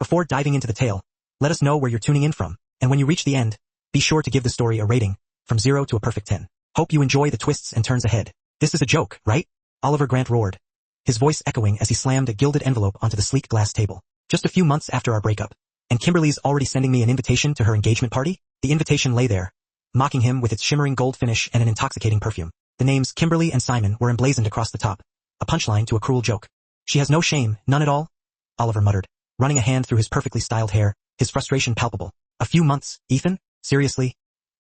Before diving into the tale, let us know where you're tuning in from, and when you reach the end, be sure to give the story a rating, from 0 to a perfect 10. Hope you enjoy the twists and turns ahead. This is a joke, right? Oliver Grant roared, his voice echoing as he slammed a gilded envelope onto the sleek glass table. Just a few months after our breakup, and Kimberly's already sending me an invitation to her engagement party? The invitation lay there, mocking him with its shimmering gold finish and an intoxicating perfume. The names Kimberly and Simon were emblazoned across the top, a punchline to a cruel joke. She has no shame, none at all? Oliver muttered, running a hand through his perfectly styled hair, his frustration palpable. A few months, Ethan? Seriously?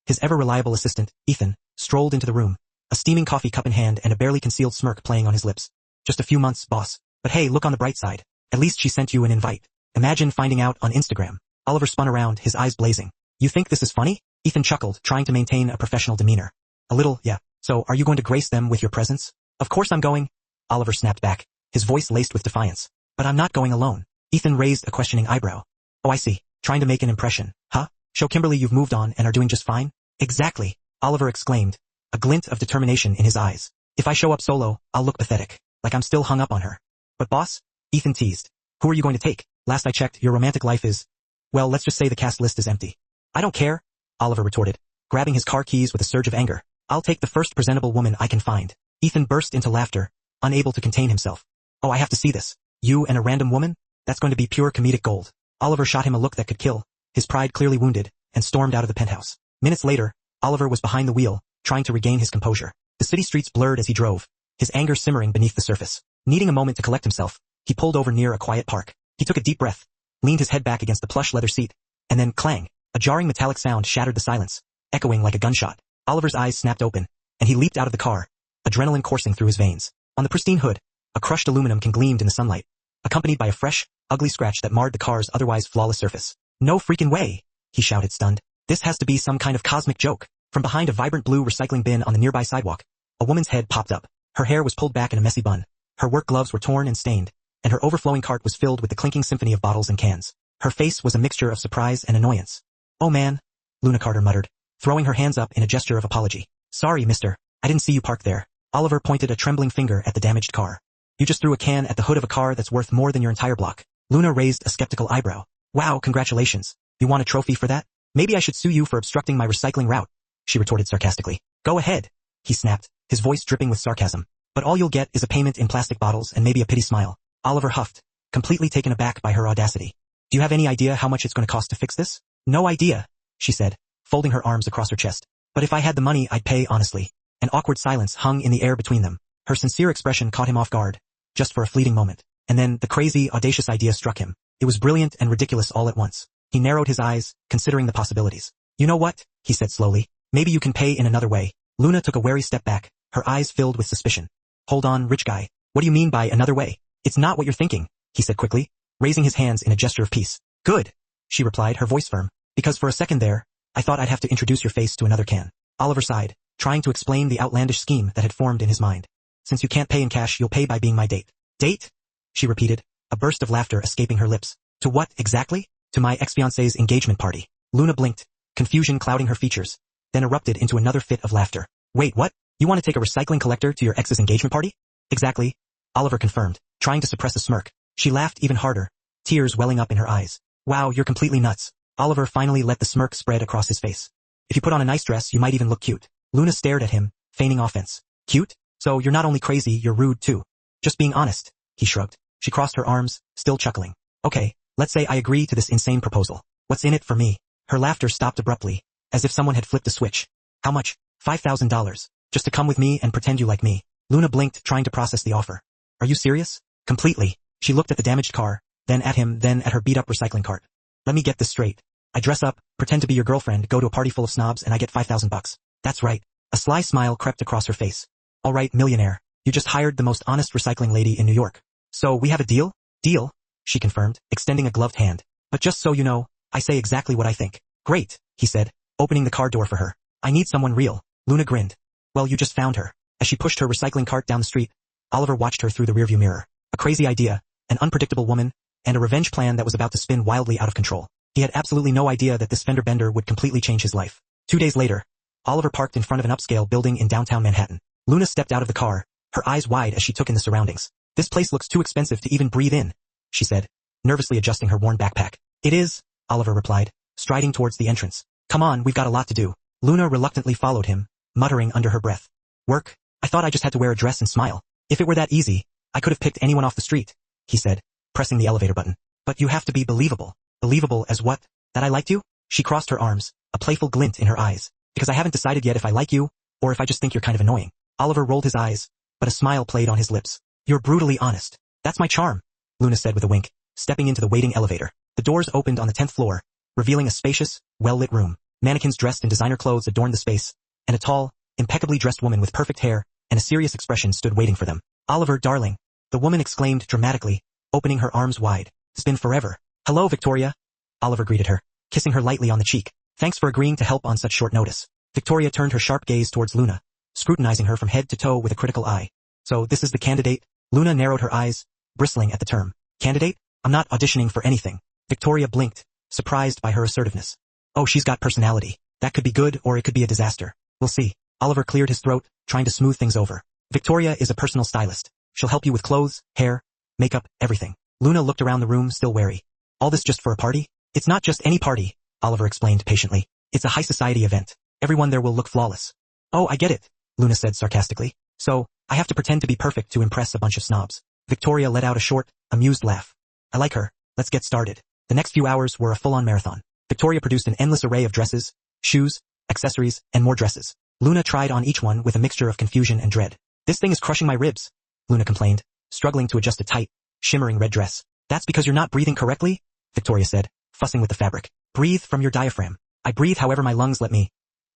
His ever-reliable assistant, Ethan, strolled into the room, a steaming coffee cup in hand and a barely concealed smirk playing on his lips. Just a few months, boss. But hey, look on the bright side. At least she sent you an invite. Imagine finding out on Instagram. Oliver spun around, his eyes blazing. You think this is funny? Ethan chuckled, trying to maintain a professional demeanor. A little, yeah. So, are you going to grace them with your presence? Of course I'm going. Oliver snapped back, his voice laced with defiance. But I'm not going alone. Ethan raised a questioning eyebrow. Oh, I see. Trying to make an impression, huh? Show Kimberly you've moved on and are doing just fine? Exactly, Oliver exclaimed, a glint of determination in his eyes. If I show up solo, I'll look pathetic, like I'm still hung up on her. But boss? Ethan teased. Who are you going to take? Last I checked, your romantic life is... Well, let's just say the cast list is empty. I don't care, Oliver retorted, grabbing his car keys with a surge of anger. I'll take the first presentable woman I can find. Ethan burst into laughter, unable to contain himself. Oh, I have to see this. You and a random woman? That's going to be pure comedic gold. Oliver shot him a look that could kill, his pride clearly wounded, and stormed out of the penthouse. Minutes later, Oliver was behind the wheel, trying to regain his composure. The city streets blurred as he drove, his anger simmering beneath the surface. Needing a moment to collect himself, he pulled over near a quiet park. He took a deep breath, leaned his head back against the plush leather seat, and then clang, a jarring metallic sound shattered the silence, echoing like a gunshot. Oliver's eyes snapped open, and he leaped out of the car, adrenaline coursing through his veins. On the pristine hood, a crushed aluminum can gleamed in the sunlight, accompanied by a fresh, ugly scratch that marred the car's otherwise flawless surface. No freaking way, he shouted, stunned. This has to be some kind of cosmic joke. From behind a vibrant blue recycling bin on the nearby sidewalk, a woman's head popped up. Her hair was pulled back in a messy bun. Her work gloves were torn and stained, and her overflowing cart was filled with the clinking symphony of bottles and cans. Her face was a mixture of surprise and annoyance. Oh man, Luna Carter muttered, throwing her hands up in a gesture of apology. Sorry, mister. I didn't see you parked there. Oliver pointed a trembling finger at the damaged car. You just threw a can at the hood of a car that's worth more than your entire block. Luna raised a skeptical eyebrow. Wow, congratulations. You want a trophy for that? Maybe I should sue you for obstructing my recycling route, she retorted sarcastically. Go ahead, he snapped, his voice dripping with sarcasm. But all you'll get is a payment in plastic bottles and maybe a pity smile. Oliver huffed, completely taken aback by her audacity. Do you have any idea how much it's going to cost to fix this? No idea, she said, folding her arms across her chest. But if I had the money, I'd pay honestly. An awkward silence hung in the air between them. Her sincere expression caught him off guard, just for a fleeting moment. And then the crazy, audacious idea struck him. It was brilliant and ridiculous all at once. He narrowed his eyes, considering the possibilities. You know what? He said slowly. Maybe you can pay in another way. Luna took a wary step back, her eyes filled with suspicion. Hold on, rich guy. What do you mean by another way? It's not what you're thinking, he said quickly, raising his hands in a gesture of peace. Good, she replied, her voice firm. Because for a second there, I thought I'd have to introduce your face to another can. Oliver sighed, trying to explain the outlandish scheme that had formed in his mind. Since you can't pay in cash, you'll pay by being my date. Date? She repeated, a burst of laughter escaping her lips. To what, exactly? To my ex-fiancé's engagement party. Luna blinked, confusion clouding her features, then erupted into another fit of laughter. Wait, what? You want to take a recycling collector to your ex's engagement party? Exactly, Oliver confirmed, trying to suppress a smirk. She laughed even harder, tears welling up in her eyes. Wow, you're completely nuts. Oliver finally let the smirk spread across his face. If you put on a nice dress, you might even look cute. Luna stared at him, feigning offense. Cute? So you're not only crazy, you're rude too. Just being honest, he shrugged. She crossed her arms, still chuckling. Okay, let's say I agree to this insane proposal. What's in it for me? Her laughter stopped abruptly, as if someone had flipped a switch. How much? $5,000. Just to come with me and pretend you like me. Luna blinked, trying to process the offer. Are you serious? Completely. She looked at the damaged car, then at him, then at her beat-up recycling cart. Let me get this straight. I dress up, pretend to be your girlfriend, go to a party full of snobs, and I get $5,000. That's right. A sly smile crept across her face. All right, millionaire. You just hired the most honest recycling lady in New York. So we have a deal? Deal? She confirmed, extending a gloved hand. But just so you know, I say exactly what I think. Great, he said, opening the car door for her. I need someone real. Luna grinned. Well, you just found her. As she pushed her recycling cart down the street, Oliver watched her through the rearview mirror. A crazy idea, an unpredictable woman, and a revenge plan that was about to spin wildly out of control. He had absolutely no idea that this fender bender would completely change his life. 2 days later, Oliver parked in front of an upscale building in downtown Manhattan. Luna stepped out of the car, her eyes wide as she took in the surroundings. This place looks too expensive to even breathe in, she said, nervously adjusting her worn backpack. It is, Oliver replied, striding towards the entrance. Come on, we've got a lot to do. Luna reluctantly followed him, muttering under her breath. Work? I thought I just had to wear a dress and smile. If it were that easy, I could have picked anyone off the street, he said, pressing the elevator button. But you have to be believable. Believable as what? That I liked you? She crossed her arms, a playful glint in her eyes. Because I haven't decided yet if I like you, or if I just think you're kind of annoying. Oliver rolled his eyes, but a smile played on his lips. You're brutally honest. That's my charm, Luna said with a wink, stepping into the waiting elevator. The doors opened on the 10th floor, revealing a spacious, well-lit room. Mannequins dressed in designer clothes adorned the space, and a tall, impeccably dressed woman with perfect hair and a serious expression stood waiting for them. Oliver, darling, the woman exclaimed dramatically, opening her arms wide. It's been forever. Hello, Victoria. Oliver greeted her, kissing her lightly on the cheek. Thanks for agreeing to help on such short notice. Victoria turned her sharp gaze towards Luna, scrutinizing her from head to toe with a critical eye. So this is the candidate? Luna narrowed her eyes, bristling at the term. Candidate? I'm not auditioning for anything. Victoria blinked, surprised by her assertiveness. Oh, she's got personality. That could be good or it could be a disaster. We'll see. Oliver cleared his throat, trying to smooth things over. Victoria is a personal stylist. She'll help you with clothes, hair, makeup, everything. Luna looked around the room, still wary. All this just for a party? It's not just any party, Oliver explained patiently. It's a high society event. Everyone there will look flawless. Oh, I get it, Luna said sarcastically. So, I have to pretend to be perfect to impress a bunch of snobs. Victoria let out a short, amused laugh. I like her. Let's get started. The next few hours were a full-on marathon. Victoria produced an endless array of dresses, shoes, accessories, and more dresses. Luna tried on each one with a mixture of confusion and dread. This thing is crushing my ribs, Luna complained, struggling to adjust a tight, shimmering red dress. That's because you're not breathing correctly, Victoria said, fussing with the fabric. Breathe from your diaphragm. I breathe however my lungs let me.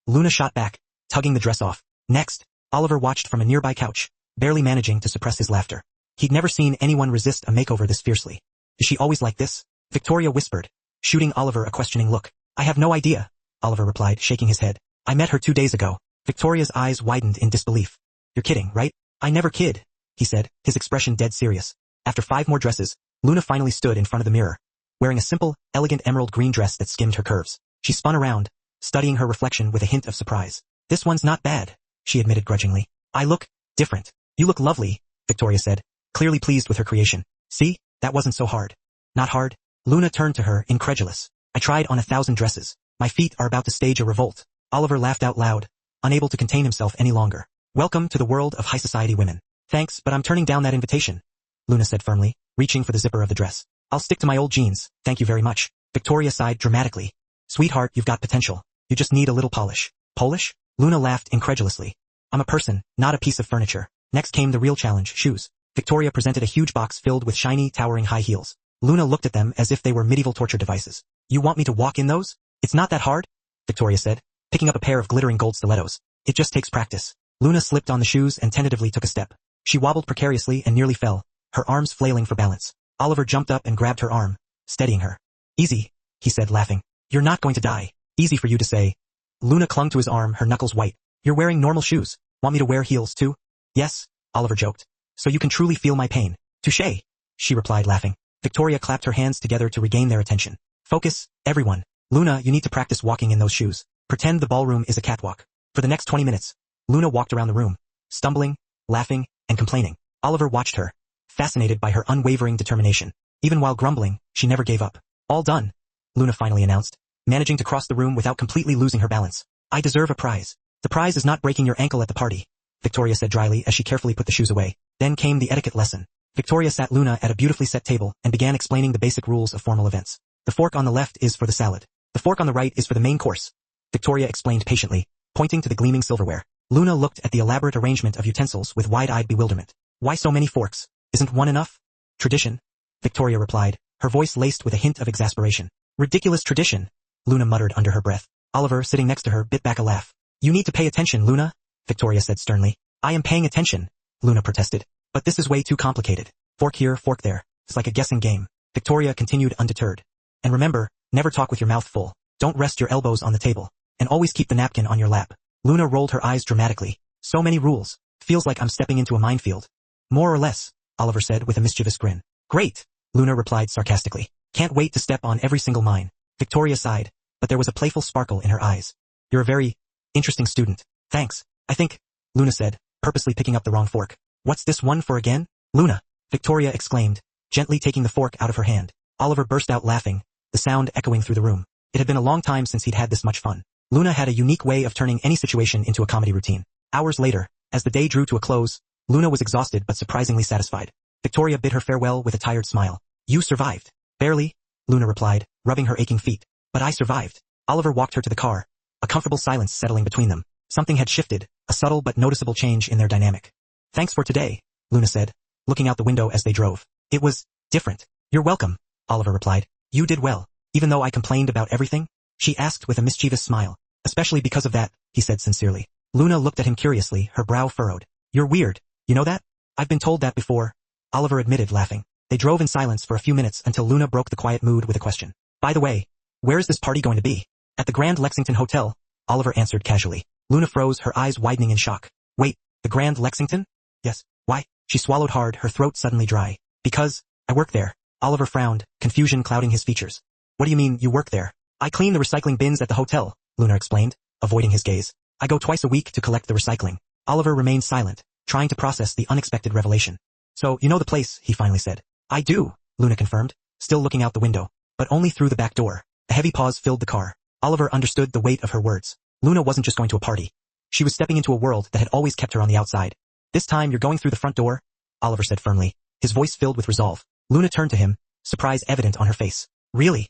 Luna shot back, tugging the dress off. Next, Oliver watched from a nearby couch, barely managing to suppress his laughter. He'd never seen anyone resist a makeover this fiercely. Is she always like this? Victoria whispered, shooting Oliver a questioning look. I have no idea, Oliver replied, shaking his head. I met her 2 days ago. Victoria's eyes widened in disbelief. You're kidding, right? I never kid, he said, his expression dead serious. After 5 more dresses, Luna finally stood in front of the mirror, wearing a simple, elegant emerald green dress that skimmed her curves. She spun around, studying her reflection with a hint of surprise. This one's not bad, she admitted grudgingly. I look different. You look lovely, Victoria said, clearly pleased with her creation. See, that wasn't so hard. Not hard? Luna turned to her, incredulous. I tried on 1,000 dresses. My feet are about to stage a revolt. Oliver laughed out loud, unable to contain himself any longer. Welcome to the world of high society women. Thanks, but I'm turning down that invitation, Luna said firmly, reaching for the zipper of the dress. I'll stick to my old jeans, thank you very much. Victoria sighed dramatically. Sweetheart, you've got potential. You just need a little polish. Polish? Luna laughed incredulously. I'm a person, not a piece of furniture. Next came the real challenge, shoes. Victoria presented a huge box filled with shiny, towering high heels. Luna looked at them as if they were medieval torture devices. You want me to walk in those? It's not that hard, Victoria said, picking up a pair of glittering gold stilettos. It just takes practice. Luna slipped on the shoes and tentatively took a step. She wobbled precariously and nearly fell, her arms flailing for balance. Oliver jumped up and grabbed her arm, steadying her. Easy, he said, laughing. You're not going to die. Easy for you to say. Luna clung to his arm, her knuckles white. You're wearing normal shoes. Want me to wear heels too? Yes, Oliver joked. So you can truly feel my pain. Touché, she replied, laughing. Victoria clapped her hands together to regain their attention. Focus, everyone. Luna, you need to practice walking in those shoes. Pretend the ballroom is a catwalk. For the next 20 minutes, Luna walked around the room, stumbling, laughing, and complaining. Oliver watched her, fascinated by her unwavering determination. Even while grumbling, she never gave up. All done, Luna finally announced, managing to cross the room without completely losing her balance. I deserve a prize. The prize is not breaking your ankle at the party, Victoria said dryly as she carefully put the shoes away. Then came the etiquette lesson. Victoria sat Luna at a beautifully set table and began explaining the basic rules of formal events. The fork on the left is for the salad. The fork on the right is for the main course, Victoria explained patiently, pointing to the gleaming silverware. Luna looked at the elaborate arrangement of utensils with wide-eyed bewilderment. Why so many forks? Isn't one enough? Tradition, Victoria replied, her voice laced with a hint of exasperation. Ridiculous tradition, Luna muttered under her breath. Oliver, sitting next to her, bit back a laugh. You need to pay attention, Luna, Victoria said sternly. I am paying attention, Luna protested. But this is way too complicated. Fork here, fork there. It's like a guessing game. Victoria continued undeterred. And remember, never talk with your mouth full. Don't rest your elbows on the table. And always keep the napkin on your lap. Luna rolled her eyes dramatically. So many rules. Feels like I'm stepping into a minefield. More or less, Oliver said with a mischievous grin. Great, Luna replied sarcastically. Can't wait to step on every single mine. Victoria sighed, but there was a playful sparkle in her eyes. You're a very interesting student. Thanks. I think, Luna said, purposely picking up the wrong fork. What's this one for again? Luna, Victoria exclaimed, gently taking the fork out of her hand. Oliver burst out laughing, the sound echoing through the room. It had been a long time since he'd had this much fun. Luna had a unique way of turning any situation into a comedy routine. Hours later, as the day drew to a close, Luna was exhausted but surprisingly satisfied. Victoria bid her farewell with a tired smile. You survived. Barely, Luna replied, rubbing her aching feet. But I survived. Oliver walked her to the car, a comfortable silence settling between them. Something had shifted, a subtle but noticeable change in their dynamic. Thanks for today, Luna said, looking out the window as they drove. It was different. You're welcome, Oliver replied. You did well, even though I complained about everything? She asked with a mischievous smile. Especially because of that, he said sincerely. Luna looked at him curiously, her brow furrowed. You're weird, you know that? I've been told that before, Oliver admitted, laughing. They drove in silence for a few minutes until Luna broke the quiet mood with a question. By the way, where is this party going to be? At the Grand Lexington Hotel, Oliver answered casually. Luna froze, her eyes widening in shock. Wait, the Grand Lexington? Yes, why? She swallowed hard, her throat suddenly dry. Because, I work there. Oliver frowned, confusion clouding his features. What do you mean, you work there? I clean the recycling bins at the hotel, Luna explained, avoiding his gaze. I go twice a week to collect the recycling. Oliver remained silent, trying to process the unexpected revelation. So, you know the place, he finally said. I do, Luna confirmed, still looking out the window, but only through the back door. A heavy pause filled the car. Oliver understood the weight of her words. Luna wasn't just going to a party. She was stepping into a world that had always kept her on the outside. This time you're going through the front door, Oliver said firmly, his voice filled with resolve. Luna turned to him, surprise evident on her face. Really,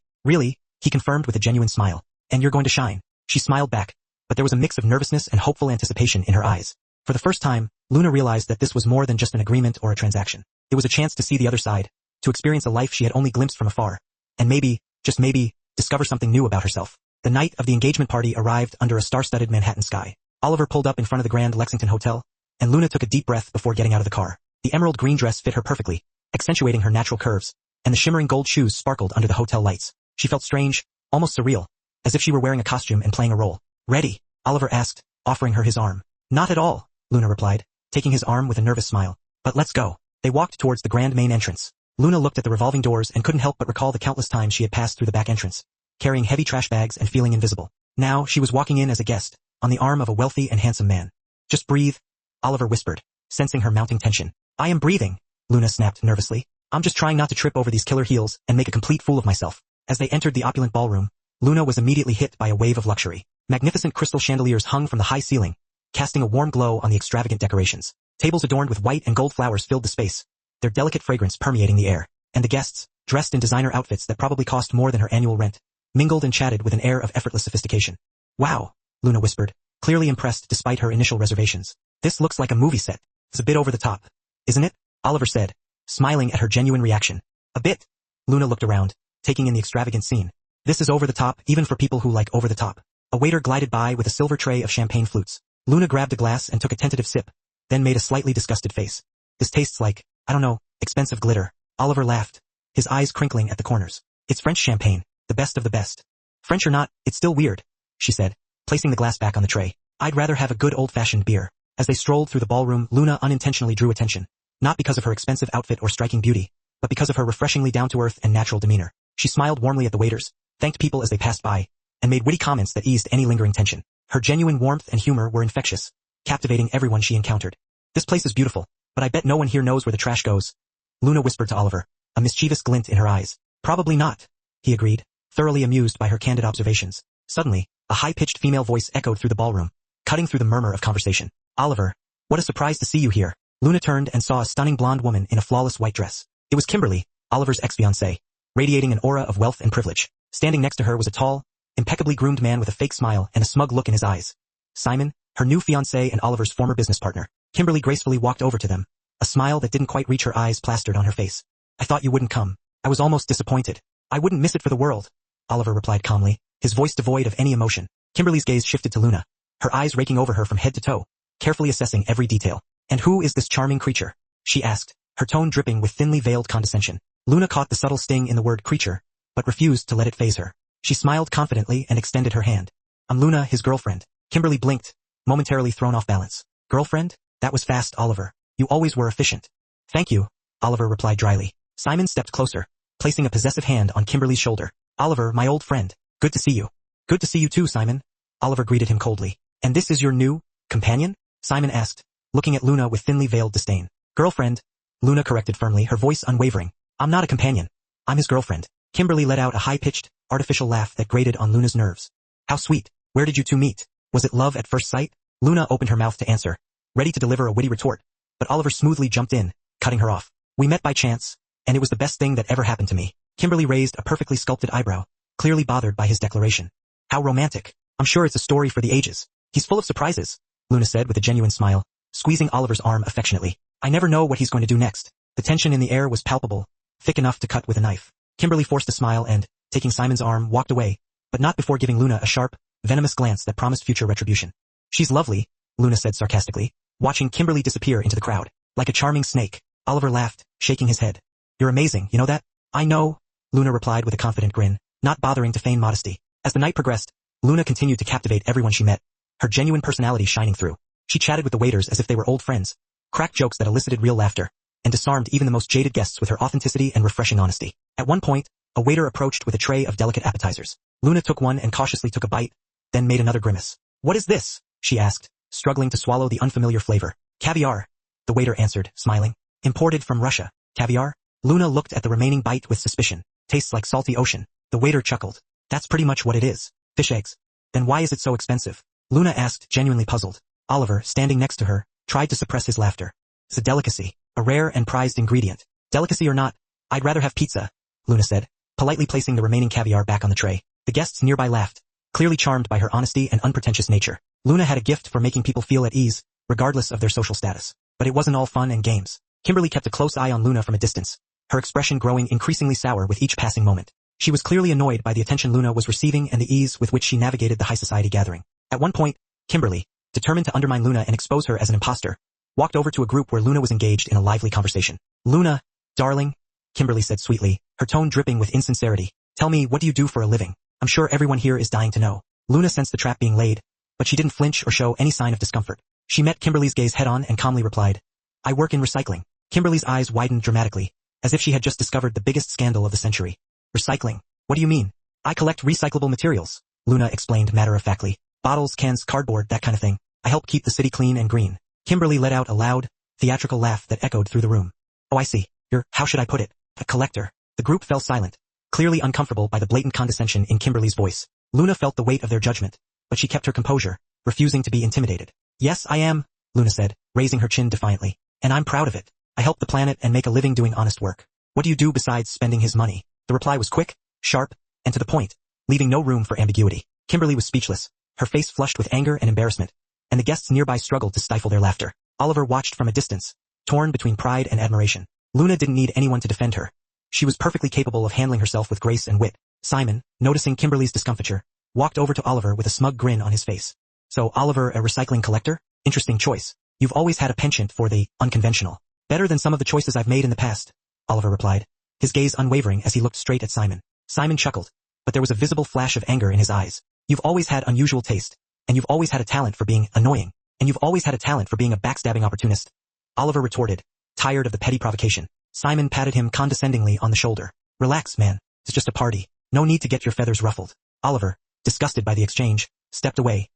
he confirmed with a genuine smile. And you're going to shine. She smiled back, but there was a mix of nervousness and hopeful anticipation in her eyes. For the first time, Luna realized that this was more than just an agreement or a transaction. It was a chance to see the other side, to experience a life she had only glimpsed from afar, and maybe, just maybe, discover something new about herself. The night of the engagement party arrived under a star-studded Manhattan sky. Oliver pulled up in front of the Grand Lexington Hotel, and Luna took a deep breath before getting out of the car. The emerald green dress fit her perfectly, accentuating her natural curves, and the shimmering gold shoes sparkled under the hotel lights. She felt strange, almost surreal, as if she were wearing a costume and playing a role. Ready? Oliver asked, offering her his arm. Not at all, Luna replied, taking his arm with a nervous smile. But let's go. They walked towards the grand main entrance. Luna looked at the revolving doors and couldn't help but recall the countless times she had passed through the back entrance, carrying heavy trash bags and feeling invisible. Now she was walking in as a guest, on the arm of a wealthy and handsome man. Just breathe, Oliver whispered, sensing her mounting tension. I am breathing, Luna snapped nervously. I'm just trying not to trip over these killer heels and make a complete fool of myself. As they entered the opulent ballroom, Luna was immediately hit by a wave of luxury. Magnificent crystal chandeliers hung from the high ceiling, casting a warm glow on the extravagant decorations. Tables adorned with white and gold flowers filled the space, their delicate fragrance permeating the air. And the guests, dressed in designer outfits that probably cost more than her annual rent, mingled and chatted with an air of effortless sophistication. Wow, Luna whispered, clearly impressed despite her initial reservations. This looks like a movie set. It's a bit over the top, isn't it? Oliver said, smiling at her genuine reaction. A bit. Luna looked around, taking in the extravagant scene. This is over the top, even for people who like over the top. A waiter glided by with a silver tray of champagne flutes. Luna grabbed a glass and took a tentative sip, then made a slightly disgusted face. This tastes like, I don't know, expensive glitter. Oliver laughed, his eyes crinkling at the corners. It's French champagne, the best of the best. French or not, it's still weird, she said, placing the glass back on the tray. I'd rather have a good old-fashioned beer. As they strolled through the ballroom, Luna unintentionally drew attention, not because of her expensive outfit or striking beauty, but because of her refreshingly down-to-earth and natural demeanor. She smiled warmly at the waiters, thanked people as they passed by, and made witty comments that eased any lingering tension. Her genuine warmth and humor were infectious, captivating everyone she encountered. This place is beautiful, but I bet no one here knows where the trash goes, Luna whispered to Oliver, a mischievous glint in her eyes. Probably not, he agreed, thoroughly amused by her candid observations. Suddenly, a high-pitched female voice echoed through the ballroom, cutting through the murmur of conversation. Oliver, what a surprise to see you here. Luna turned and saw a stunning blonde woman in a flawless white dress. It was Kimberly, Oliver's ex-fiancée, radiating an aura of wealth and privilege. Standing next to her was a tall, impeccably groomed man with a fake smile and a smug look in his eyes. Simon, her new fiancé and Oliver's former business partner. Kimberly gracefully walked over to them, a smile that didn't quite reach her eyes plastered on her face. I thought you wouldn't come. I was almost disappointed. I wouldn't miss it for the world, Oliver replied calmly, his voice devoid of any emotion. Kimberly's gaze shifted to Luna, her eyes raking over her from head to toe, carefully assessing every detail. And who is this charming creature? She asked, her tone dripping with thinly veiled condescension. Luna caught the subtle sting in the word creature, but refused to let it faze her. She smiled confidently and extended her hand. I'm Luna, his girlfriend. Kimberly blinked, momentarily thrown off balance. Girlfriend? That was fast, Oliver. You always were efficient. Thank you, Oliver replied dryly. Simon stepped closer, placing a possessive hand on Kimberly's shoulder. Oliver, my old friend. Good to see you. Good to see you too, Simon. Oliver greeted him coldly. And this is your new companion? Simon asked, looking at Luna with thinly veiled disdain. Girlfriend, Luna corrected firmly, her voice unwavering. I'm not a companion. I'm his girlfriend. Kimberly let out a high-pitched, artificial laugh that grated on Luna's nerves. How sweet. Where did you two meet? Was it love at first sight? Luna opened her mouth to answer, ready to deliver a witty retort, but Oliver smoothly jumped in, cutting her off. We met by chance, and it was the best thing that ever happened to me. Kimberly raised a perfectly sculpted eyebrow, clearly bothered by his declaration. How romantic. I'm sure it's a story for the ages. He's full of surprises, Luna said with a genuine smile, squeezing Oliver's arm affectionately. I never know what he's going to do next. The tension in the air was palpable, thick enough to cut with a knife. Kimberly forced a smile and, taking Simon's arm, walked away, but not before giving Luna a sharp, venomous glance that promised future retribution. She's lovely, Luna said sarcastically, watching Kimberly disappear into the crowd. Like a charming snake, Oliver laughed, shaking his head. You're amazing, you know that? I know, Luna replied with a confident grin, not bothering to feign modesty. As the night progressed, Luna continued to captivate everyone she met, her genuine personality shining through. She chatted with the waiters as if they were old friends, cracked jokes that elicited real laughter, and disarmed even the most jaded guests with her authenticity and refreshing honesty. At one point, a waiter approached with a tray of delicate appetizers. Luna took one and cautiously took a bite, then made another grimace. What is this? She asked, struggling to swallow the unfamiliar flavor. Caviar, the waiter answered, smiling. Imported from Russia. Caviar? Luna looked at the remaining bite with suspicion. Tastes like salty ocean. The waiter chuckled. That's pretty much what it is. Fish eggs. Then why is it so expensive? Luna asked, genuinely puzzled. Oliver, standing next to her, tried to suppress his laughter. It's a delicacy, a rare and prized ingredient. Delicacy or not, I'd rather have pizza, Luna said, politely placing the remaining caviar back on the tray. The guests nearby laughed, clearly charmed by her honesty and unpretentious nature. Luna had a gift for making people feel at ease, regardless of their social status. But it wasn't all fun and games. Kimberly kept a close eye on Luna from a distance, her expression growing increasingly sour with each passing moment. She was clearly annoyed by the attention Luna was receiving and the ease with which she navigated the high society gathering. At one point, Kimberly, determined to undermine Luna and expose her as an imposter, walked over to a group where Luna was engaged in a lively conversation. Luna, darling, Kimberly said sweetly, her tone dripping with insincerity. Tell me, what do you do for a living? I'm sure everyone here is dying to know. Luna sensed the trap being laid, but she didn't flinch or show any sign of discomfort. She met Kimberly's gaze head-on and calmly replied, I work in recycling. Kimberly's eyes widened dramatically, as if she had just discovered the biggest scandal of the century. Recycling? What do you mean? I collect recyclable materials, Luna explained matter-of-factly. Bottles, cans, cardboard, that kind of thing. I help keep the city clean and green. Kimberly let out a loud, theatrical laugh that echoed through the room. Oh, I see. You're, how should I put it, a collector. The group fell silent, clearly uncomfortable by the blatant condescension in Kimberly's voice. Luna felt the weight of their judgment, but she kept her composure, refusing to be intimidated. Yes, I am, Luna said, raising her chin defiantly. And I'm proud of it. I help the planet and make a living doing honest work. What do you do besides spending his money? The reply was quick, sharp, and to the point, leaving no room for ambiguity. Kimberly was speechless, her face flushed with anger and embarrassment, and the guests nearby struggled to stifle their laughter. Oliver watched from a distance, torn between pride and admiration. Luna didn't need anyone to defend her. She was perfectly capable of handling herself with grace and wit. Simon, noticing Kimberly's discomfiture, walked over to Oliver with a smug grin on his face. So Oliver, a recycling collector? Interesting choice. You've always had a penchant for the unconventional. Better than some of the choices I've made in the past, Oliver replied, his gaze unwavering as he looked straight at Simon. Simon chuckled, but there was a visible flash of anger in his eyes. You've always had unusual taste, and you've always had a talent for being annoying, and you've always had a talent for being a backstabbing opportunist, Oliver retorted, tired of the petty provocation. Simon patted him condescendingly on the shoulder. Relax, man. It's just a party. No need to get your feathers ruffled. Oliver, disgusted by the exchange, stepped away,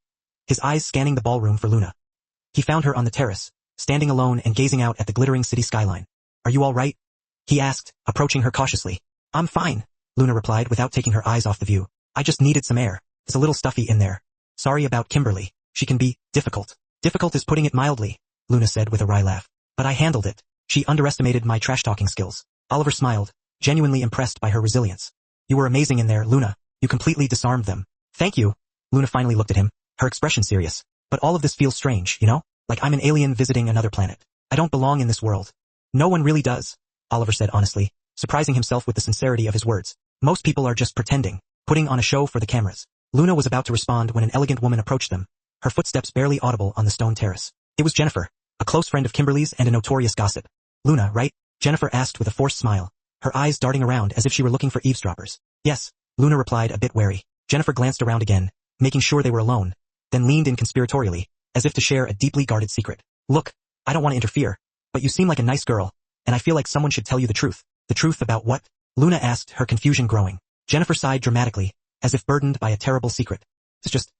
his eyes scanning the ballroom for Luna. He found her on the terrace, standing alone and gazing out at the glittering city skyline. Are you all right? He asked, approaching her cautiously. I'm fine, Luna replied without taking her eyes off the view. I just needed some air. It's a little stuffy in there. Sorry about Kimberly. She can be difficult. Difficult is putting it mildly, Luna said with a wry laugh. But I handled it. She underestimated my trash-talking skills. Oliver smiled, genuinely impressed by her resilience. You were amazing in there, Luna. You completely disarmed them. Thank you. Luna finally looked at him, her expression serious. But all of this feels strange, you know? Like I'm an alien visiting another planet. I don't belong in this world. No one really does, Oliver said honestly, surprising himself with the sincerity of his words. Most people are just pretending, putting on a show for the cameras. Luna was about to respond when an elegant woman approached them, her footsteps barely audible on the stone terrace. It was Jennifer, a close friend of Kimberly's and a notorious gossip. Luna, right? Jennifer asked with a forced smile, her eyes darting around as if she were looking for eavesdroppers. Yes, Luna replied a bit wary. Jennifer glanced around again, making sure they were alone, then leaned in conspiratorially, as if to share a deeply guarded secret. Look, I don't want to interfere, but you seem like a nice girl, and I feel like someone should tell you the truth. The truth about what? Luna asked, her confusion growing. Jennifer sighed dramatically, as if burdened by a terrible secret. It's just,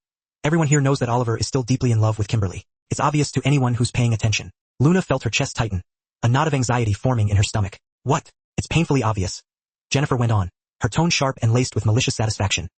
everyone here knows that Oliver is still deeply in love with Kimberly. It's obvious to anyone who's paying attention. Luna felt her chest tighten, a knot of anxiety forming in her stomach. What? It's painfully obvious. Jennifer went on, her tone sharp and laced with malicious satisfaction.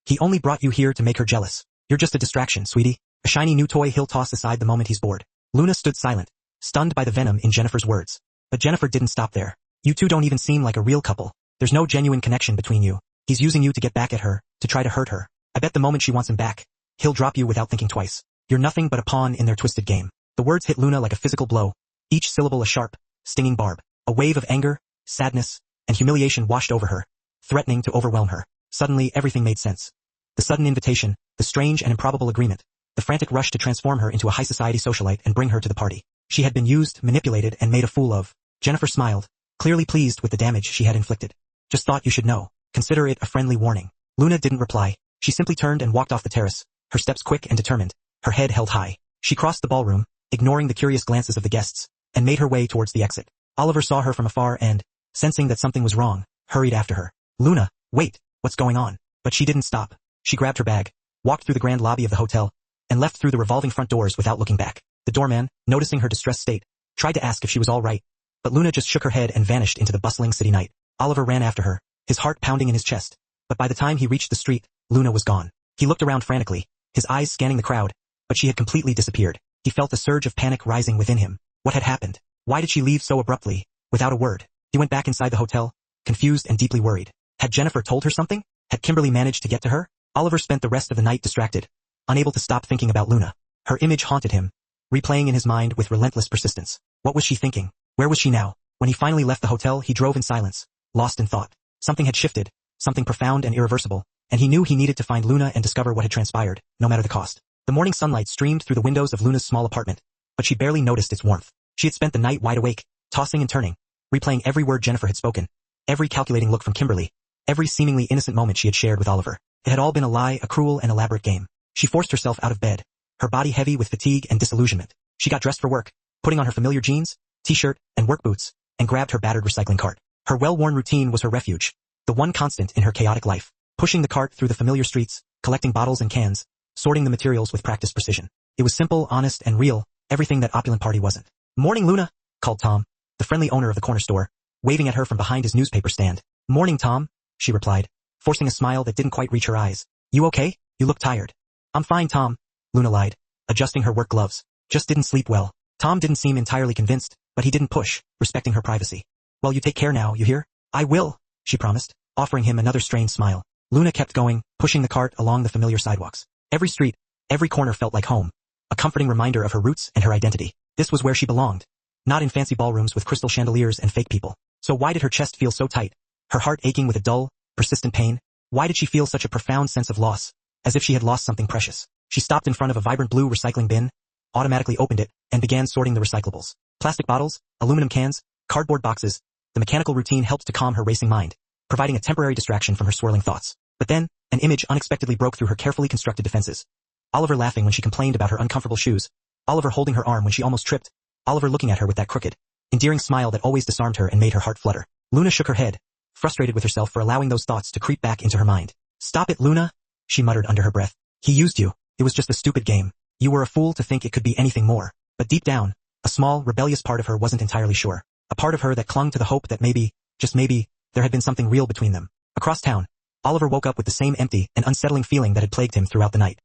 He only brought you here to make her jealous. You're just a distraction, sweetie. A shiny new toy he'll toss aside the moment he's bored. Luna stood silent, stunned by the venom in Jennifer's words. But Jennifer didn't stop there. You two don't even seem like a real couple. There's no genuine connection between you. He's using you to get back at her, to try to hurt her. I bet the moment she wants him back, he'll drop you without thinking twice. You're nothing but a pawn in their twisted game. The words hit Luna like a physical blow, each syllable a sharp, stinging barb. A wave of anger, sadness, and humiliation washed over her, threatening to overwhelm her. Suddenly everything made sense. The sudden invitation, the strange and improbable agreement, the frantic rush to transform her into a high society socialite and bring her to the party. She had been used, manipulated, and made a fool of. Jennifer smiled, clearly pleased with the damage she had inflicted. Just thought you should know. Consider it a friendly warning. Luna didn't reply. She simply turned and walked off the terrace, her steps quick and determined, her head held high. She crossed the ballroom, ignoring the curious glances of the guests, and made her way towards the exit. Oliver saw her from afar and, sensing that something was wrong, hurried after her. Luna, wait, what's going on? But she didn't stop. She grabbed her bag, walked through the grand lobby of the hotel, and left through the revolving front doors without looking back. The doorman, noticing her distressed state, tried to ask if she was all right, but Luna just shook her head and vanished into the bustling city night. Oliver ran after her, his heart pounding in his chest, but by the time he reached the street, Luna was gone. He looked around frantically, his eyes scanning the crowd, but she had completely disappeared. He felt a surge of panic rising within him. What had happened? Why did she leave so abruptly, without a word? He went back inside the hotel, confused and deeply worried. Had Jennifer told her something? Had Kimberly managed to get to her? Oliver spent the rest of the night distracted, unable to stop thinking about Luna. Her image haunted him, replaying in his mind with relentless persistence. What was she thinking? Where was she now? When he finally left the hotel, he drove in silence, lost in thought. Something had shifted, something profound and irreversible, and he knew he needed to find Luna and discover what had transpired, no matter the cost. The morning sunlight streamed through the windows of Luna's small apartment, but she barely noticed its warmth. She had spent the night wide awake, tossing and turning, replaying every word Jennifer had spoken, every calculating look from Kimberly, every seemingly innocent moment she had shared with Oliver. It had all been a lie, a cruel and elaborate game. She forced herself out of bed, her body heavy with fatigue and disillusionment. She got dressed for work, putting on her familiar jeans, t-shirt, and work boots, and grabbed her battered recycling cart. Her well-worn routine was her refuge, the one constant in her chaotic life. Pushing the cart through the familiar streets, collecting bottles and cans, sorting the materials with practiced precision. It was simple, honest, and real, everything that opulent party wasn't. "Morning, Luna," called Tom, the friendly owner of the corner store, waving at her from behind his newspaper stand. "Morning, Tom," she replied, forcing a smile that didn't quite reach her eyes. "You okay? You look tired." "I'm fine, Tom," Luna lied, adjusting her work gloves. "Just didn't sleep well." Tom didn't seem entirely convinced, but he didn't push, respecting her privacy. "Well, you take care now, you hear?" "I will," she promised, offering him another strained smile. Luna kept going, pushing the cart along the familiar sidewalks. Every street, every corner felt like home, a comforting reminder of her roots and her identity. This was where she belonged, not in fancy ballrooms with crystal chandeliers and fake people. So why did her chest feel so tight, her heart aching with a dull, persistent pain? Why did she feel such a profound sense of loss, as if she had lost something precious? She stopped in front of a vibrant blue recycling bin, automatically opened it, and began sorting the recyclables. Plastic bottles, aluminum cans, cardboard boxes. The mechanical routine helped to calm her racing mind, providing a temporary distraction from her swirling thoughts. But then, an image unexpectedly broke through her carefully constructed defenses. Oliver laughing when she complained about her uncomfortable shoes, Oliver holding her arm when she almost tripped, Oliver looking at her with that crooked, endearing smile that always disarmed her and made her heart flutter. Luna shook her head, frustrated with herself for allowing those thoughts to creep back into her mind. "Stop it, Luna," she muttered under her breath. "He used you. It was just a stupid game. You were a fool to think it could be anything more." But deep down, a small, rebellious part of her wasn't entirely sure. A part of her that clung to the hope that maybe, just maybe, there had been something real between them. Across town, Oliver woke up with the same empty and unsettling feeling that had plagued him throughout the night.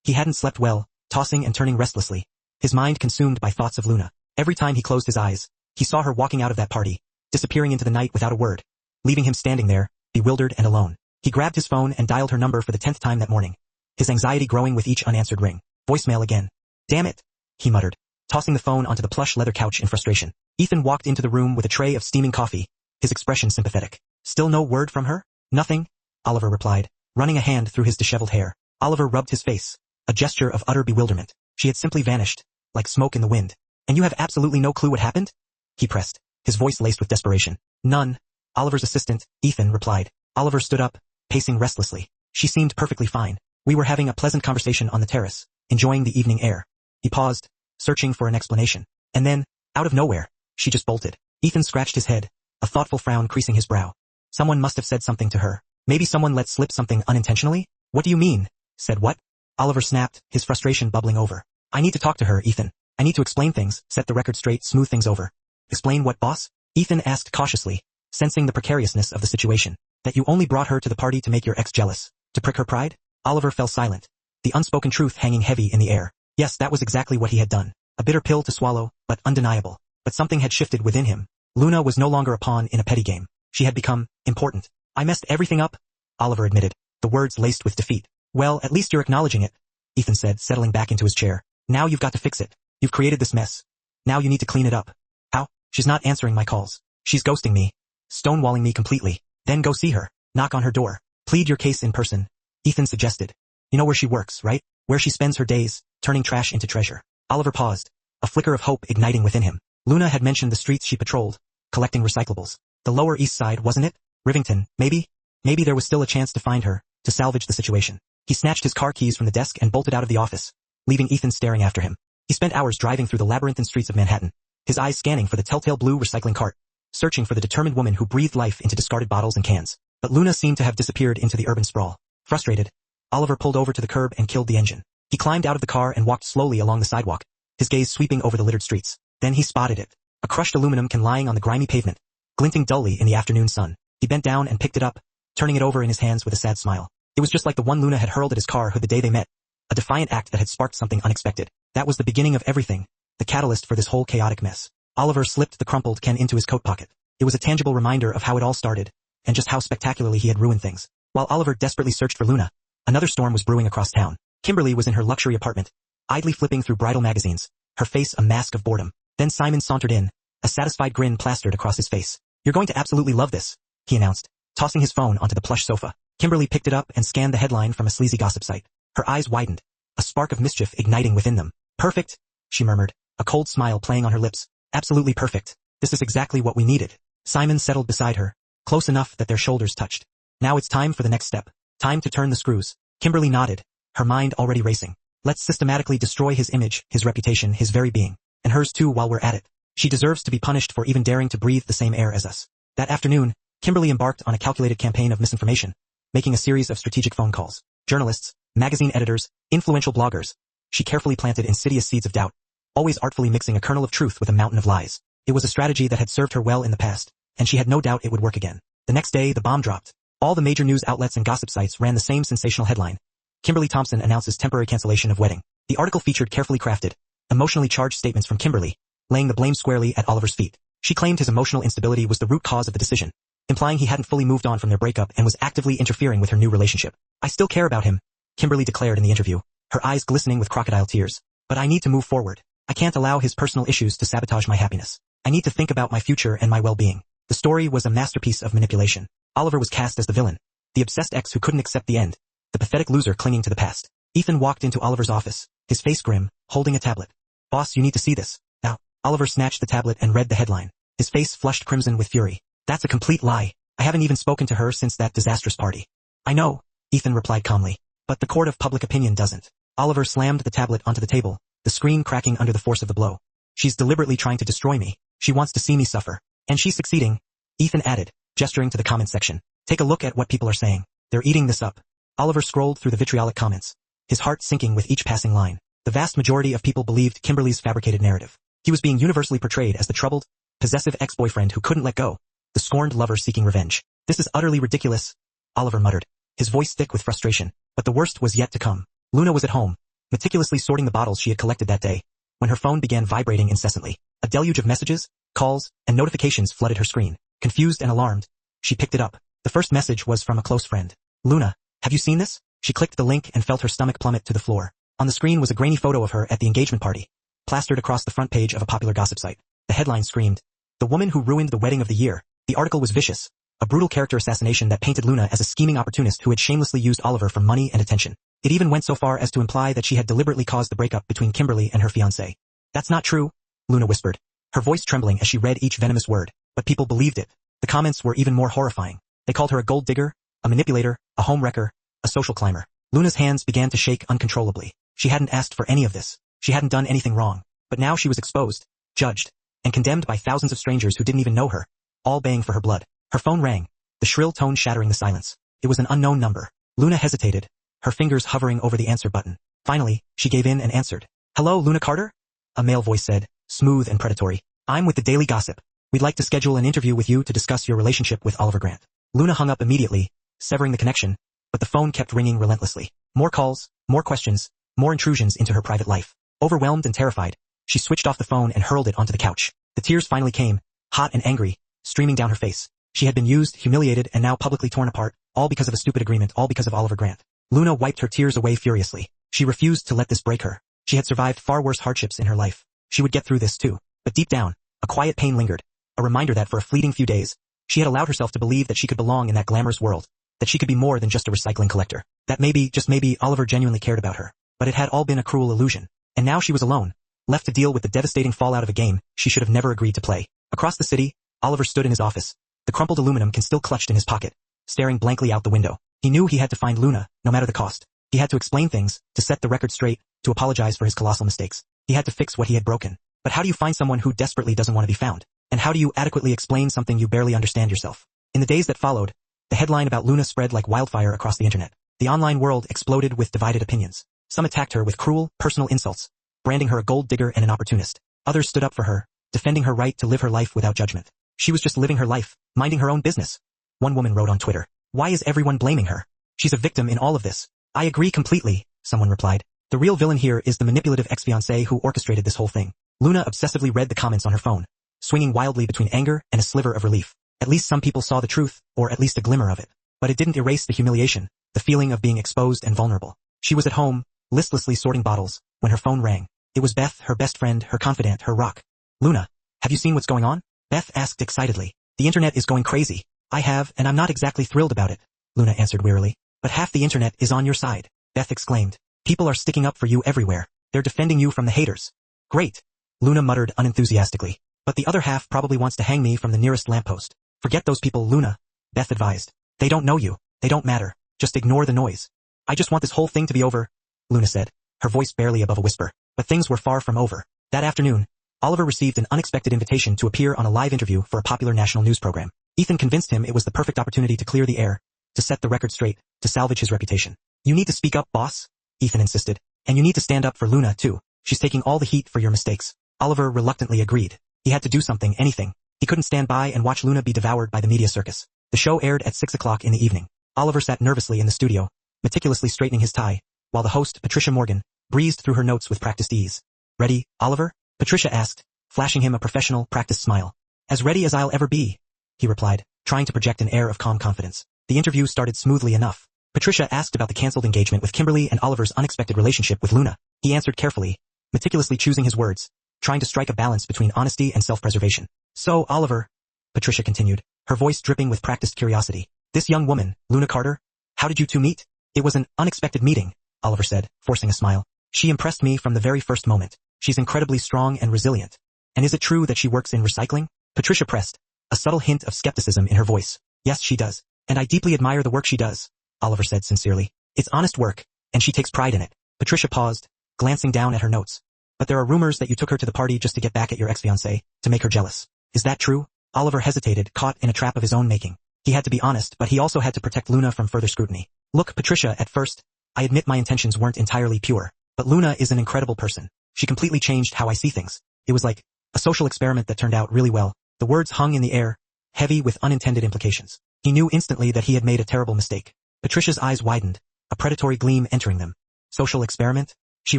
He hadn't slept well, tossing and turning restlessly, his mind consumed by thoughts of Luna. Every time he closed his eyes, he saw her walking out of that party, disappearing into the night without a word, leaving him standing there, bewildered and alone. He grabbed his phone and dialed her number for the 10th time that morning, his anxiety growing with each unanswered ring. Voicemail again. "Damn it," he muttered, tossing the phone onto the plush leather couch in frustration. Ethan walked into the room with a tray of steaming coffee, his expression sympathetic. "Still no word from her?" "Nothing," Oliver replied, running a hand through his disheveled hair. Oliver rubbed his face, a gesture of utter bewilderment. She had simply vanished, like smoke in the wind. "And you have absolutely no clue what happened?" he pressed, his voice laced with desperation. "None," Oliver's assistant, Ethan, replied. Oliver stood up, pacing restlessly. She seemed perfectly fine. "We were having a pleasant conversation on the terrace, enjoying the evening air." He paused, searching for an explanation. And then, out of nowhere, she just bolted. Ethan scratched his head, a thoughtful frown creasing his brow. Someone must have said something to her. Maybe someone let slip something unintentionally? "What do you mean?" "Said what?" Oliver snapped, his frustration bubbling over. "I need to talk to her, Ethan. I need to explain things, set the record straight, smooth things over." "Explain what, boss?" Ethan asked cautiously, sensing the precariousness of the situation. That you only brought her to the party to make your ex jealous, to prick her pride? Oliver fell silent, the unspoken truth hanging heavy in the air. Yes, that was exactly what he had done. A bitter pill to swallow, but undeniable. But something had shifted within him. Luna was no longer a pawn in a petty game. She had become important. I messed everything up, Oliver admitted, the words laced with defeat. Well, at least you're acknowledging it, Ethan said, settling back into his chair. Now you've got to fix it. You've created this mess. Now you need to clean it up. How? She's not answering my calls. She's ghosting me. Stonewalling me completely. Then go see her. Knock on her door. Plead your case in person, Ethan suggested. You know where she works, right? Where she spends her days, turning trash into treasure. Oliver paused, a flicker of hope igniting within him. Luna had mentioned the streets she patrolled, collecting recyclables. The Lower East Side, wasn't it? Rivington, maybe? Maybe there was still a chance to find her, to salvage the situation. He snatched his car keys from the desk and bolted out of the office, leaving Ethan staring after him. He spent hours driving through the labyrinthine streets of Manhattan, his eyes scanning for the telltale blue recycling cart, searching for the determined woman who breathed life into discarded bottles and cans. But Luna seemed to have disappeared into the urban sprawl. Frustrated, Oliver pulled over to the curb and killed the engine. He climbed out of the car and walked slowly along the sidewalk, his gaze sweeping over the littered streets. Then he spotted it. A crushed aluminum can lying on the grimy pavement, glinting dully in the afternoon sun. He bent down and picked it up, turning it over in his hands with a sad smile. It was just like the one Luna had hurled at his car the day they met. A defiant act that had sparked something unexpected. That was the beginning of everything, the catalyst for this whole chaotic mess. Oliver slipped the crumpled can into his coat pocket. It was a tangible reminder of how it all started, and just how spectacularly he had ruined things. While Oliver desperately searched for Luna, another storm was brewing across town. Kimberly was in her luxury apartment, idly flipping through bridal magazines, her face a mask of boredom. Then Simon sauntered in, a satisfied grin plastered across his face. You're going to absolutely love this, he announced, tossing his phone onto the plush sofa. Kimberly picked it up and scanned the headline from a sleazy gossip site. Her eyes widened, a spark of mischief igniting within them. Perfect, she murmured, a cold smile playing on her lips. Absolutely perfect. This is exactly what we needed. Simon settled beside her, close enough that their shoulders touched. Now it's time for the next step. Time to turn the screws. Kimberly nodded, her mind already racing. Let's systematically destroy his image, his reputation, his very being. And hers too while we're at it. She deserves to be punished for even daring to breathe the same air as us. That afternoon, Kimberly embarked on a calculated campaign of misinformation, making a series of strategic phone calls. Journalists, magazine editors, influential bloggers. She carefully planted insidious seeds of doubt, always artfully mixing a kernel of truth with a mountain of lies. It was a strategy that had served her well in the past, and she had no doubt it would work again. The next day, the bomb dropped. All the major news outlets and gossip sites ran the same sensational headline. Kimberly Thompson announces temporary cancellation of wedding. The article featured carefully crafted, emotionally charged statements from Kimberly, laying the blame squarely at Oliver's feet. She claimed his emotional instability was the root cause of the decision, implying he hadn't fully moved on from their breakup and was actively interfering with her new relationship. I still care about him, Kimberly declared in the interview, her eyes glistening with crocodile tears. But I need to move forward. I can't allow his personal issues to sabotage my happiness. I need to think about my future and my well-being. The story was a masterpiece of manipulation. Oliver was cast as the villain, the obsessed ex who couldn't accept the end, the pathetic loser clinging to the past. Ethan walked into Oliver's office, his face grim, holding a tablet. Boss, you need to see this. Now, Oliver snatched the tablet and read the headline. His face flushed crimson with fury. That's a complete lie. I haven't even spoken to her since that disastrous party. I know, Ethan replied calmly, but the court of public opinion doesn't. Oliver slammed the tablet onto the table, the screen cracking under the force of the blow. She's deliberately trying to destroy me. She wants to see me suffer. And she's succeeding, Ethan added, gesturing to the comment section. Take a look at what people are saying. They're eating this up. Oliver scrolled through the vitriolic comments, his heart sinking with each passing line. The vast majority of people believed Kimberly's fabricated narrative. He was being universally portrayed as the troubled, possessive ex-boyfriend who couldn't let go, the scorned lover seeking revenge. This is utterly ridiculous, Oliver muttered, his voice thick with frustration. But the worst was yet to come. Luna was at home, meticulously sorting the bottles she had collected that day, when her phone began vibrating incessantly. A deluge of messages, calls, and notifications flooded her screen. Confused and alarmed, she picked it up. The first message was from a close friend. Luna, have you seen this? She clicked the link and felt her stomach plummet to the floor. On the screen was a grainy photo of her at the engagement party, plastered across the front page of a popular gossip site. The headline screamed, "The woman who ruined the wedding of the year." The article was vicious, a brutal character assassination that painted Luna as a scheming opportunist who had shamelessly used Oliver for money and attention. It even went so far as to imply that she had deliberately caused the breakup between Kimberly and her fiancé. That's not true, Luna whispered, her voice trembling as she read each venomous word, but people believed it. The comments were even more horrifying. They called her a gold digger, a manipulator, a home wrecker, a social climber. Luna's hands began to shake uncontrollably. She hadn't asked for any of this. She hadn't done anything wrong. But now she was exposed, judged, and condemned by thousands of strangers who didn't even know her, all baying for her blood. Her phone rang, the shrill tone shattering the silence. It was an unknown number. Luna hesitated, her fingers hovering over the answer button. Finally, she gave in and answered. "Hello, Luna Carter?" A male voice said, smooth and predatory. "I'm with the Daily Gossip. We'd like to schedule an interview with you to discuss your relationship with Oliver Grant. Luna hung up immediately, severing the connection, but the phone kept ringing relentlessly. More calls, more questions, more intrusions into her private life. Overwhelmed and terrified, she switched off the phone and hurled it onto the couch. The tears finally came, hot and angry, streaming down her face. She had been used, humiliated, and now publicly torn apart, all because of a stupid agreement, all because of Oliver Grant. Luna wiped her tears away furiously. She refused to let this break her. She had survived far worse hardships in her life. She would get through this too. But deep down, a quiet pain lingered, a reminder that for a fleeting few days, she had allowed herself to believe that she could belong in that glamorous world, that she could be more than just a recycling collector, that maybe, just maybe, Oliver genuinely cared about her. But it had all been a cruel illusion. And now she was alone, left to deal with the devastating fallout of a game she should have never agreed to play. Across the city, Oliver stood in his office, the crumpled aluminum can still clutched in his pocket, staring blankly out the window. He knew he had to find Luna, no matter the cost. He had to explain things, to set the record straight, to apologize for his colossal mistakes. He had to fix what he had broken. But how do you find someone who desperately doesn't want to be found? And how do you adequately explain something you barely understand yourself? In the days that followed, the headline about Luna spread like wildfire across the internet. The online world exploded with divided opinions. Some attacked her with cruel, personal insults, branding her a gold digger and an opportunist. Others stood up for her, defending her right to live her life without judgment. She was just living her life, minding her own business. One woman wrote on Twitter, "Why is everyone blaming her? She's a victim in all of this." "I agree completely," someone replied. "The real villain here is the manipulative ex-fiancé who orchestrated this whole thing." Luna obsessively read the comments on her phone, swinging wildly between anger and a sliver of relief. At least some people saw the truth, or at least a glimmer of it. But it didn't erase the humiliation, the feeling of being exposed and vulnerable. She was at home, listlessly sorting bottles, when her phone rang. It was Beth, her best friend, her confidant, her rock. "Luna, have you seen what's going on?" Beth asked excitedly. "The internet is going crazy." "I have, and I'm not exactly thrilled about it," Luna answered wearily. "But half the internet is on your side," Beth exclaimed. "People are sticking up for you everywhere. They're defending you from the haters." "Great," Luna muttered unenthusiastically. "But the other half probably wants to hang me from the nearest lamppost." "Forget those people, Luna," Beth advised. "They don't know you. They don't matter. Just ignore the noise." "I just want this whole thing to be over," Luna said, her voice barely above a whisper. But things were far from over. That afternoon, Oliver received an unexpected invitation to appear on a live interview for a popular national news program. Ethan convinced him it was the perfect opportunity to clear the air, to set the record straight, to salvage his reputation. "You need to speak up, boss," Ethan insisted. "And you need to stand up for Luna, too. She's taking all the heat for your mistakes." Oliver reluctantly agreed. He had to do something, anything. He couldn't stand by and watch Luna be devoured by the media circus. The show aired at 6 o'clock in the evening. Oliver sat nervously in the studio, meticulously straightening his tie, while the host, Patricia Morgan, breezed through her notes with practiced ease. "Ready, Oliver?" Patricia asked, flashing him a professional, practiced smile. "As ready as I'll ever be," he replied, trying to project an air of calm confidence. The interview started smoothly enough. Patricia asked about the cancelled engagement with Kimberly and Oliver's unexpected relationship with Luna. He answered carefully, meticulously choosing his words, trying to strike a balance between honesty and self-preservation. "So, Oliver," Patricia continued, her voice dripping with practiced curiosity. "This young woman, Luna Carter, how did you two meet?" "It was an unexpected meeting," Oliver said, forcing a smile. "She impressed me from the very first moment. She's incredibly strong and resilient." "And is it true that she works in recycling?" Patricia pressed, a subtle hint of skepticism in her voice. "Yes, she does. And I deeply admire the work she does," Oliver said sincerely. "It's honest work, and she takes pride in it." Patricia paused, glancing down at her notes. "But there are rumors that you took her to the party just to get back at your ex-fiancé, to make her jealous. Is that true?" Oliver hesitated, caught in a trap of his own making. He had to be honest, but he also had to protect Luna from further scrutiny. "Look, Patricia, at first, I admit my intentions weren't entirely pure. But Luna is an incredible person. She completely changed how I see things. It was like a social experiment that turned out really well." The words hung in the air, heavy with unintended implications. He knew instantly that he had made a terrible mistake. Patricia's eyes widened, a predatory gleam entering them. "Social experiment?" she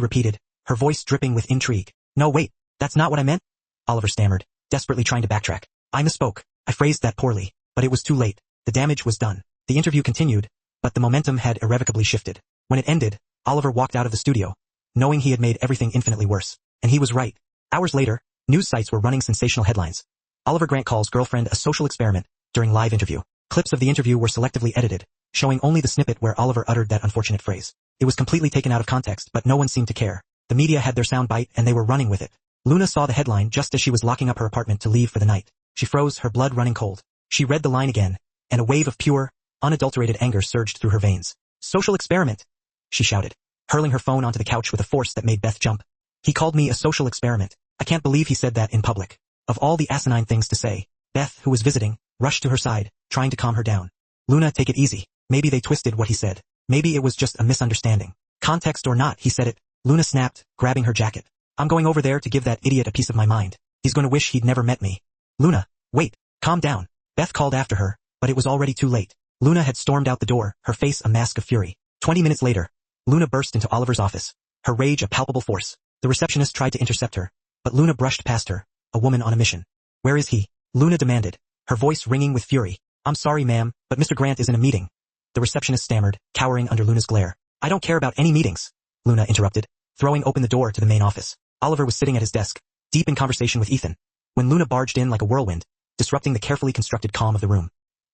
repeated, her voice dripping with intrigue. "No, wait, that's not what I meant," Oliver stammered, desperately trying to backtrack. "I misspoke. I phrased that poorly. But it was too late. The damage was done." The interview continued, but the momentum had irrevocably shifted. When it ended, Oliver walked out of the studio, knowing he had made everything infinitely worse. And he was right. Hours later, news sites were running sensational headlines. "Oliver Grant calls girlfriend a social experiment," during live interview. Clips of the interview were selectively edited, showing only the snippet where Oliver uttered that unfortunate phrase. It was completely taken out of context, but no one seemed to care. The media had their sound bite and they were running with it. Luna saw the headline just as she was locking up her apartment to leave for the night. She froze, her blood running cold. She read the line again, and a wave of pure, unadulterated anger surged through her veins. "Social experiment," she shouted, hurling her phone onto the couch with a force that made Beth jump. "He called me a social experiment. I can't believe he said that in public." Of all the asinine things to say, Beth, who was visiting, rushed to her side, trying to calm her down. "Luna, take it easy. Maybe they twisted what he said. Maybe it was just a misunderstanding." "Context or not, he said it," Luna snapped, grabbing her jacket. "I'm going over there to give that idiot a piece of my mind. He's going to wish he'd never met me." "Luna, Wait, calm down. Beth called after her, but it was already too late. Luna had stormed out the door, her face a mask of fury. 20 minutes later, Luna burst into Oliver's office, her rage a palpable force. The receptionist tried to intercept her, but Luna brushed past her, a woman on a mission. Where is he? Luna demanded, her voice ringing with fury. I'm sorry, ma'am, but Mr. Grant is in a meeting. The receptionist stammered, cowering under Luna's glare. I don't care about any meetings, Luna interrupted, throwing open the door to the main office. Oliver was sitting at his desk, deep in conversation with Ethan, when Luna barged in like a whirlwind, disrupting the carefully constructed calm of the room.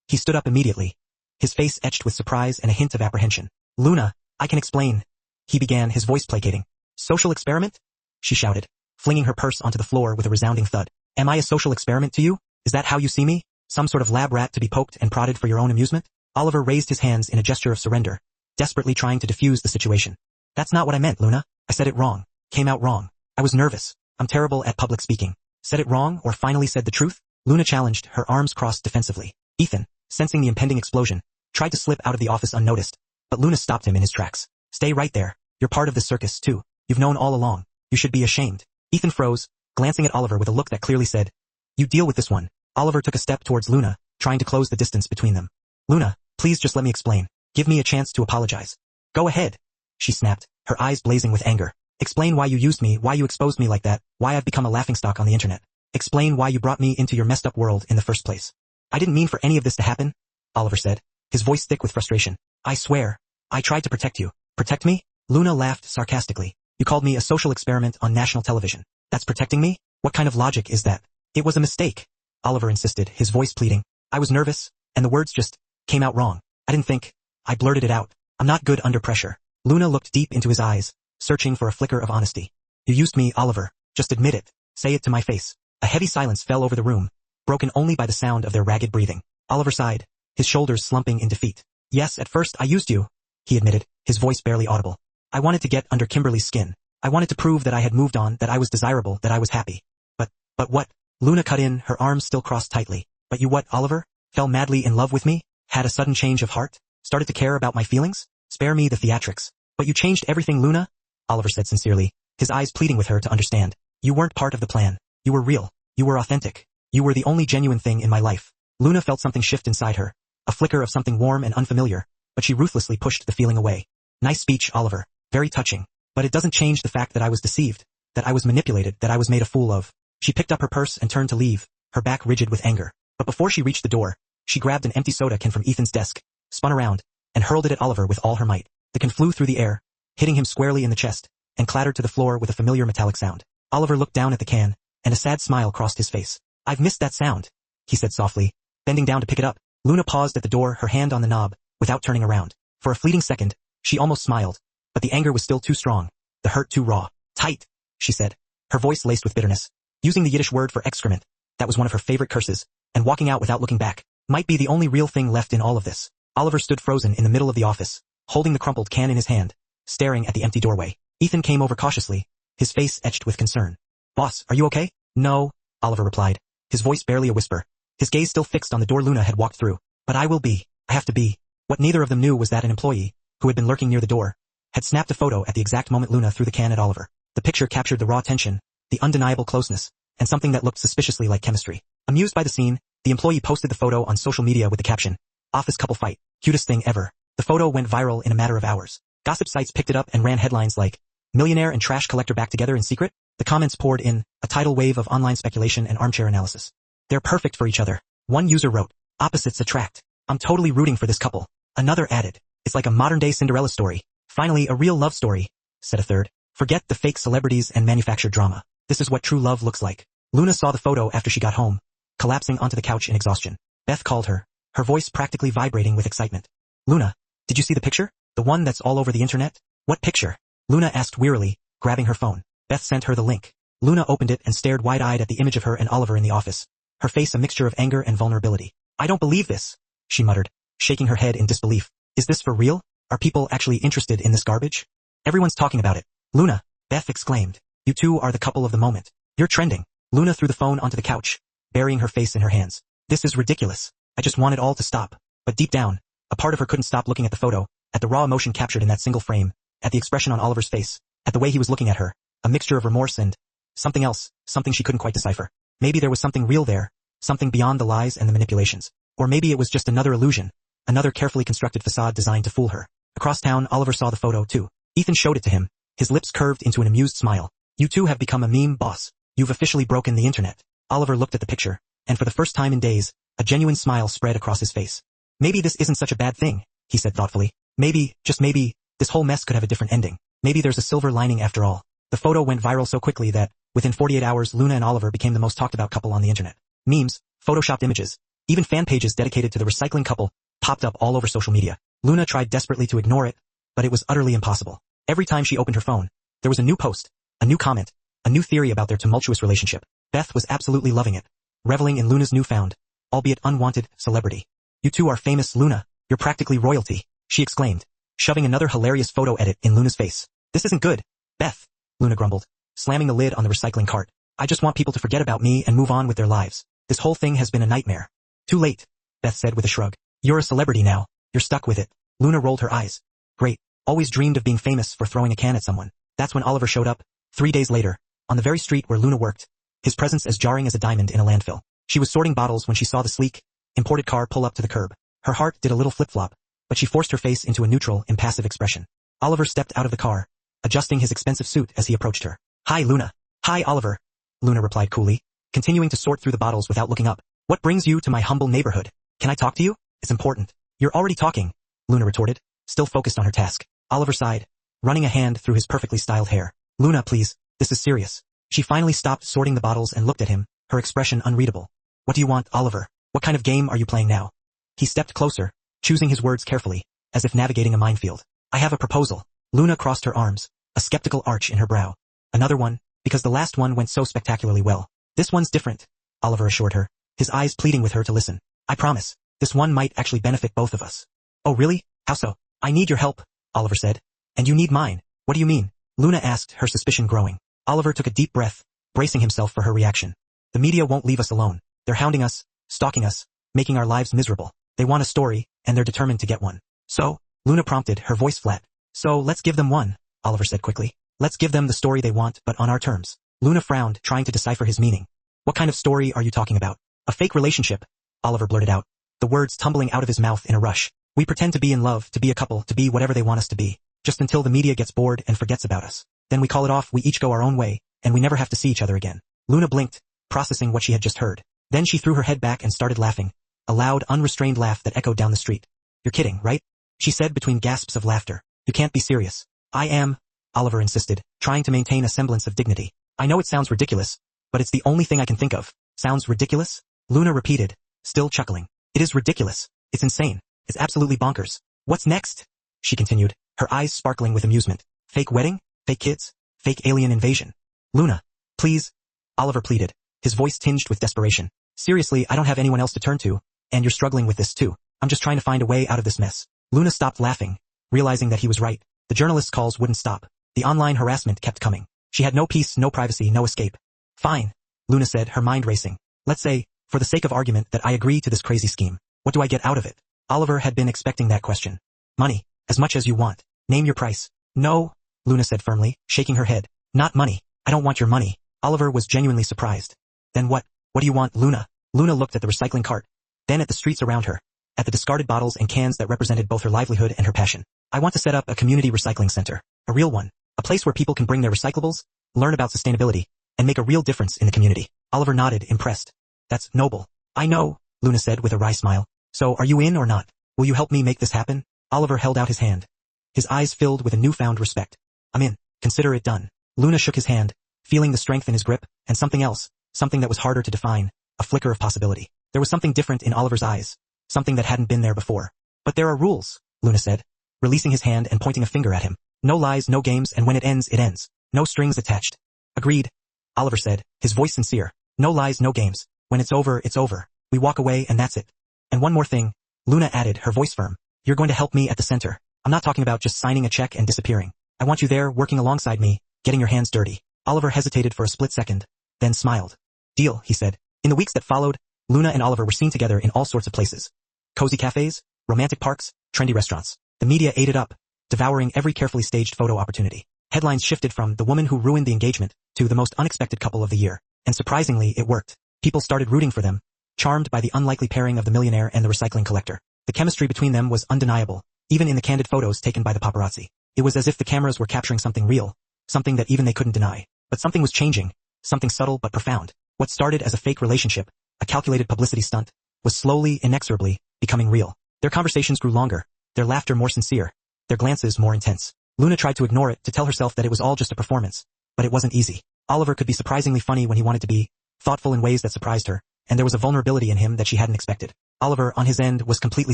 He stood up immediately, his face etched with surprise and a hint of apprehension. Luna, I can explain, he began, his voice placating. Social experiment? She shouted, flinging her purse onto the floor with a resounding thud. Am I a social experiment to you? Is that how you see me? Some sort of lab rat to be poked and prodded for your own amusement? Oliver raised his hands in a gesture of surrender, desperately trying to defuse the situation. That's not what I meant, Luna. I said it wrong. Came out wrong. I was nervous. I'm terrible at public speaking. Said it wrong or finally said the truth? Luna challenged, her arms crossed defensively. Ethan, sensing the impending explosion, tried to slip out of the office unnoticed, but Luna stopped him in his tracks. Stay right there. You're part of this circus, too. You've known all along. You should be ashamed. Ethan froze, glancing at Oliver with a look that clearly said, you deal with this one. Oliver took a step towards Luna, trying to close the distance between them. Luna, please just let me explain. Give me a chance to apologize. Go ahead, she snapped, her eyes blazing with anger. Explain why you used me, why you exposed me like that, why I've become a laughingstock on the internet. Explain why you brought me into your messed up world in the first place. I didn't mean for any of this to happen, Oliver said, his voice thick with frustration. I swear, I tried to protect you. Protect me? Luna laughed sarcastically. You called me a social experiment on national television. That's protecting me? What kind of logic is that? It was a mistake, Oliver insisted, his voice pleading. I was nervous, and the words just came out wrong. I didn't think. I blurted it out. I'm not good under pressure. Luna looked deep into his eyes, searching for a flicker of honesty. You used me, Oliver. Just admit it. Say it to my face. A heavy silence fell over the room, broken only by the sound of their ragged breathing. Oliver sighed, his shoulders slumping in defeat. Yes, at first I used you, he admitted, his voice barely audible. I wanted to get under Kimberly's skin. I wanted to prove that I had moved on, that I was desirable, that I was happy. But what? Luna cut in, her arms still crossed tightly. But you what, Oliver? Fell madly in love with me? Had a sudden change of heart? Started to care about my feelings? Spare me the theatrics. But you changed everything, Luna? Oliver said sincerely, his eyes pleading with her to understand. You weren't part of the plan. You were real. You were authentic. You were the only genuine thing in my life. Luna felt something shift inside her, a flicker of something warm and unfamiliar, but she ruthlessly pushed the feeling away. Nice speech, Oliver. Very touching. But it doesn't change the fact that I was deceived, that I was manipulated, that I was made a fool of. She picked up her purse and turned to leave, her back rigid with anger. But before she reached the door, she grabbed an empty soda can from Ethan's desk, spun around, and hurled it at Oliver with all her might. The can flew through the air, hitting him squarely in the chest, and clattered to the floor with a familiar metallic sound. Oliver looked down at the can, and a sad smile crossed his face. I've missed that sound, he said softly, bending down to pick it up. Luna paused at the door, her hand on the knob, without turning around. For a fleeting second, she almost smiled, but the anger was still too strong, the hurt too raw. Tight, she said, her voice laced with bitterness. Using the Yiddish word for excrement, that was one of her favorite curses, and walking out without looking back might be the only real thing left in all of this. Oliver stood frozen in the middle of the office, holding the crumpled can in his hand, staring at the empty doorway. Ethan came over cautiously, his face etched with concern. Boss, are you okay? No, Oliver replied, his voice barely a whisper, his gaze still fixed on the door Luna had walked through. But I will be. I have to be. What neither of them knew was that an employee, who had been lurking near the door, had snapped a photo at the exact moment Luna threw the can at Oliver. The picture captured the raw tension, the undeniable closeness, and something that looked suspiciously like chemistry. Amused by the scene, the employee posted the photo on social media with the caption, "Office couple fight, cutest thing ever." The photo went viral in a matter of hours. Gossip sites picked it up and ran headlines like, "Millionaire and trash collector back together in secret?" The comments poured in, a tidal wave of online speculation and armchair analysis. They're perfect for each other. One user wrote, "Opposites attract. I'm totally rooting for this couple." Another added, "It's like a modern-day Cinderella story. Finally, a real love story," said a third. "Forget the fake celebrities and manufactured drama. This is what true love looks like." Luna saw the photo after she got home, collapsing onto the couch in exhaustion. Beth called her, her voice practically vibrating with excitement. "Luna, did you see the picture? The one that's all over the internet?" "What picture?" Luna asked wearily, grabbing her phone. Beth sent her the link. Luna opened it and stared wide-eyed at the image of her and Oliver in the office, her face a mixture of anger and vulnerability. "I don't believe this," she muttered, shaking her head in disbelief. "Is this for real? Are people actually interested in this garbage?" "Everyone's talking about it." "Luna," Beth exclaimed, "you two are the couple of the moment. You're trending." Luna threw the phone onto the couch, burying her face in her hands. "This is ridiculous. I just want it all to stop." But deep down, a part of her couldn't stop looking at the photo, at the raw emotion captured in that single frame, at the expression on Oliver's face, at the way he was looking at her, a mixture of remorse and something else, something she couldn't quite decipher. Maybe there was something real there, something beyond the lies and the manipulations. Or maybe it was just another illusion, another carefully constructed facade designed to fool her. Across town, Oliver saw the photo too. Ethan showed it to him, his lips curved into an amused smile. You two have become a meme boss. You've officially broken the internet. Oliver looked at the picture, and for the first time in days, a genuine smile spread across his face. Maybe this isn't such a bad thing, he said thoughtfully. Maybe, just maybe, this whole mess could have a different ending. Maybe there's a silver lining after all. The photo went viral so quickly that, within 48 hours, Luna and Oliver became the most talked about couple on the internet. Memes, photoshopped images, even fan pages dedicated to the recycling couple popped up all over social media. Luna tried desperately to ignore it, but it was utterly impossible. Every time she opened her phone, there was a new post, a new comment, a new theory about their tumultuous relationship. Beth was absolutely loving it, reveling in Luna's newfound, albeit unwanted, celebrity. You two are famous, Luna. You're practically royalty, she exclaimed, shoving another hilarious photo edit in Luna's face. This isn't good, Beth, Luna grumbled, slamming the lid on the recycling cart. I just want people to forget about me and move on with their lives. This whole thing has been a nightmare. Too late, Beth said with a shrug. You're a celebrity now. You're stuck with it. Luna rolled her eyes. Great. Always dreamed of being famous for throwing a can at someone. That's when Oliver showed up, 3 days later, on the very street where Luna worked, his presence as jarring as a diamond in a landfill. She was sorting bottles when she saw the sleek, imported car pull up to the curb. Her heart did a little flip-flop, but she forced her face into a neutral, impassive expression. Oliver stepped out of the car, adjusting his expensive suit as he approached her. Hi, Luna. Hi, Oliver, Luna replied coolly, continuing to sort through the bottles without looking up. What brings you to my humble neighborhood? Can I talk to you? It's important. You're already talking, Luna retorted, still focused on her task. Oliver sighed, running a hand through his perfectly styled hair. Luna, please, this is serious. She finally stopped sorting the bottles and looked at him, her expression unreadable. What do you want, Oliver? What kind of game are you playing now? He stepped closer, choosing his words carefully, as if navigating a minefield. I have a proposal. Luna crossed her arms, a skeptical arch in her brow. Another one, because the last one went so spectacularly well. This one's different, Oliver assured her, his eyes pleading with her to listen. I promise, this one might actually benefit both of us. Oh really? How so? I need your help, Oliver said. And you need mine. What do you mean? Luna asked, her suspicion growing. Oliver took a deep breath, bracing himself for her reaction. The media won't leave us alone. They're hounding us, stalking us, making our lives miserable. They want a story, and they're determined to get one. So, Luna prompted, her voice flat. So let's give them one, Oliver said quickly. Let's give them the story they want, but on our terms. Luna frowned, trying to decipher his meaning. What kind of story are you talking about? A fake relationship, Oliver blurted out, the words tumbling out of his mouth in a rush. We pretend to be in love, to be a couple, to be whatever they want us to be, just until the media gets bored and forgets about us. Then we call it off, we each go our own way, and we never have to see each other again. Luna blinked, processing what she had just heard. Then she threw her head back and started laughing, a loud, unrestrained laugh that echoed down the street. You're kidding, right? She said between gasps of laughter. You can't be serious. I am, Oliver insisted, trying to maintain a semblance of dignity. I know it sounds ridiculous, but it's the only thing I can think of. Sounds ridiculous? Luna repeated, still chuckling. It is ridiculous. It's insane. It's absolutely bonkers. What's next? She continued, her eyes sparkling with amusement. Fake wedding? Fake kids? Fake alien invasion? Luna, please, Oliver pleaded, his voice tinged with desperation. Seriously, I don't have anyone else to turn to, and you're struggling with this too. I'm just trying to find a way out of this mess. Luna stopped laughing, realizing that he was right. The journalist's calls wouldn't stop. The online harassment kept coming. She had no peace, no privacy, no escape. Fine, Luna said, her mind racing. Let's say, for the sake of argument, that I agree to this crazy scheme. What do I get out of it? Oliver had been expecting that question. Money, as much as you want. Name your price. No, Luna said firmly, shaking her head. Not money. I don't want your money. Oliver was genuinely surprised. Then what? What do you want, Luna? Luna looked at the recycling cart, then at the streets around her, at the discarded bottles and cans that represented both her livelihood and her passion. I want to set up a community recycling center, a real one, a place where people can bring their recyclables, learn about sustainability, and make a real difference in the community. Oliver nodded, impressed. That's noble. I know, Luna said with a wry smile. So are you in or not? Will you help me make this happen? Oliver held out his hand. His eyes filled with a newfound respect. I'm in. Consider it done. Luna shook his hand, feeling the strength in his grip, and something else, something that was harder to define, a flicker of possibility. There was something different in Oliver's eyes, something that hadn't been there before. But there are rules, Luna said, releasing his hand and pointing a finger at him. No lies, no games, and when it ends, it ends. No strings attached. Agreed, Oliver said, his voice sincere. No lies, no games. When it's over, it's over. We walk away and that's it. And one more thing, Luna added, her voice firm. You're going to help me at the center. I'm not talking about just signing a check and disappearing. I want you there, working alongside me, getting your hands dirty. Oliver hesitated for a split second, then smiled. Deal, he said. In the weeks that followed, Luna and Oliver were seen together in all sorts of places. Cozy cafes, romantic parks, trendy restaurants. The media ate it up, devouring every carefully staged photo opportunity. Headlines shifted from the woman who ruined the engagement to the most unexpected couple of the year. And surprisingly, it worked. People started rooting for them, charmed by the unlikely pairing of the millionaire and the recycling collector. The chemistry between them was undeniable, even in the candid photos taken by the paparazzi. It was as if the cameras were capturing something real, something that even they couldn't deny. But something was changing, something subtle but profound. What started as a fake relationship, a calculated publicity stunt, was slowly, inexorably, becoming real. Their conversations grew longer, their laughter more sincere, their glances more intense. Luna tried to ignore it, to tell herself that it was all just a performance. But it wasn't easy. Oliver could be surprisingly funny when he wanted to be, thoughtful in ways that surprised her, and there was a vulnerability in him that she hadn't expected. Oliver, on his end, was completely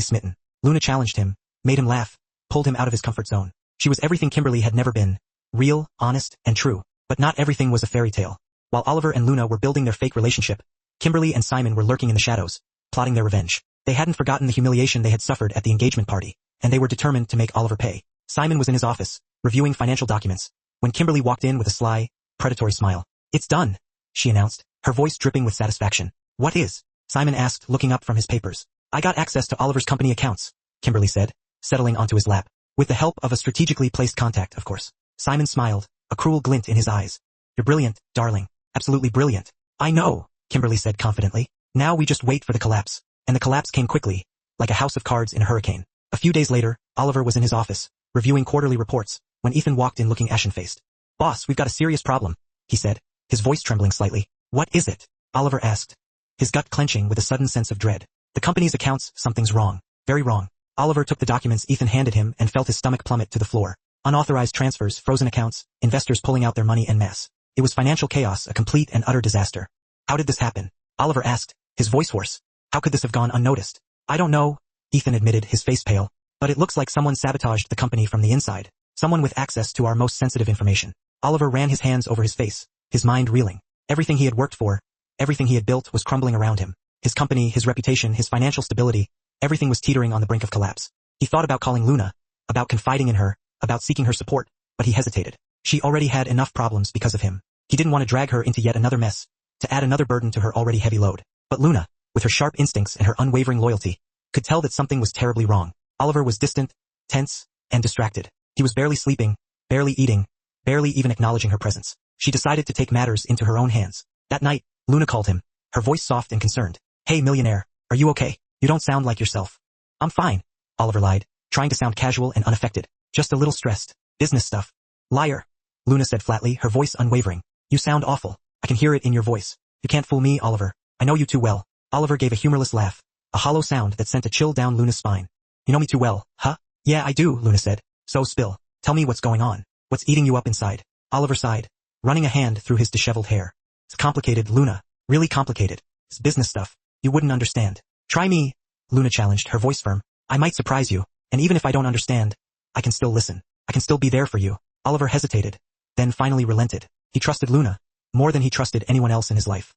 smitten. Luna challenged him, made him laugh, pulled him out of his comfort zone. She was everything Kimberly had never been. Real, honest, and true. But not everything was a fairy tale. While Oliver and Luna were building their fake relationship, Kimberly and Simon were lurking in the shadows, plotting their revenge. They hadn't forgotten the humiliation they had suffered at the engagement party, and they were determined to make Oliver pay. Simon was in his office, reviewing financial documents, when Kimberly walked in with a sly, predatory smile. "It's done," she announced, her voice dripping with satisfaction. "What is?" Simon asked, looking up from his papers. "I got access to Oliver's company accounts," Kimberly said, settling onto his lap. "With the help of a strategically placed contact, of course." Simon smiled, a cruel glint in his eyes. "You're brilliant, darling. Absolutely brilliant." "I know," Kimberly said confidently. "Now we just wait for the collapse." And the collapse came quickly, like a house of cards in a hurricane. A few days later, Oliver was in his office, reviewing quarterly reports, when Ethan walked in looking ashen-faced. "Boss, we've got a serious problem," he said, his voice trembling slightly. "What is it?" Oliver asked, his gut clenching with a sudden sense of dread. "The company's accounts, something's wrong. Very wrong." Oliver took the documents Ethan handed him and felt his stomach plummet to the floor. Unauthorized transfers, frozen accounts, investors pulling out their money en masse. It was financial chaos, a complete and utter disaster. "How did this happen?" Oliver asked, his voice hoarse. "How could this have gone unnoticed?" "I don't know," Ethan admitted, his face pale. "But it looks like someone sabotaged the company from the inside. Someone with access to our most sensitive information." Oliver ran his hands over his face, his mind reeling. Everything he had worked for, everything he had built was crumbling around him. His company, his reputation, his financial stability, everything was teetering on the brink of collapse. He thought about calling Luna, about confiding in her, about seeking her support, but he hesitated. She already had enough problems because of him. He didn't want to drag her into yet another mess, to add another burden to her already heavy load. But Luna, with her sharp instincts and her unwavering loyalty, could tell that something was terribly wrong. Oliver was distant, tense, and distracted. He was barely sleeping, barely eating, barely even acknowledging her presence. She decided to take matters into her own hands. That night, Luna called him, her voice soft and concerned. "Hey, Millionaire, are you okay? You don't sound like yourself." "I'm fine," Oliver lied, trying to sound casual and unaffected. "Just a little stressed. Business stuff." "Liar," Luna said flatly, her voice unwavering. "You sound awful. I can hear it in your voice. You can't fool me, Oliver. I know you too well." Oliver gave a humorless laugh, a hollow sound that sent a chill down Luna's spine. "You know me too well, huh?" "Yeah, I do," Luna said. "So spill. Tell me what's going on. What's eating you up inside?" Oliver sighed, running a hand through his disheveled hair. "It's complicated, Luna. Really complicated. It's business stuff. You wouldn't understand." "Try me," Luna challenged, her voice firm. "I might surprise you, and even if I don't understand, I can still listen. I can still be there for you." Oliver hesitated, then finally relented. He trusted Luna, more than he trusted anyone else in his life.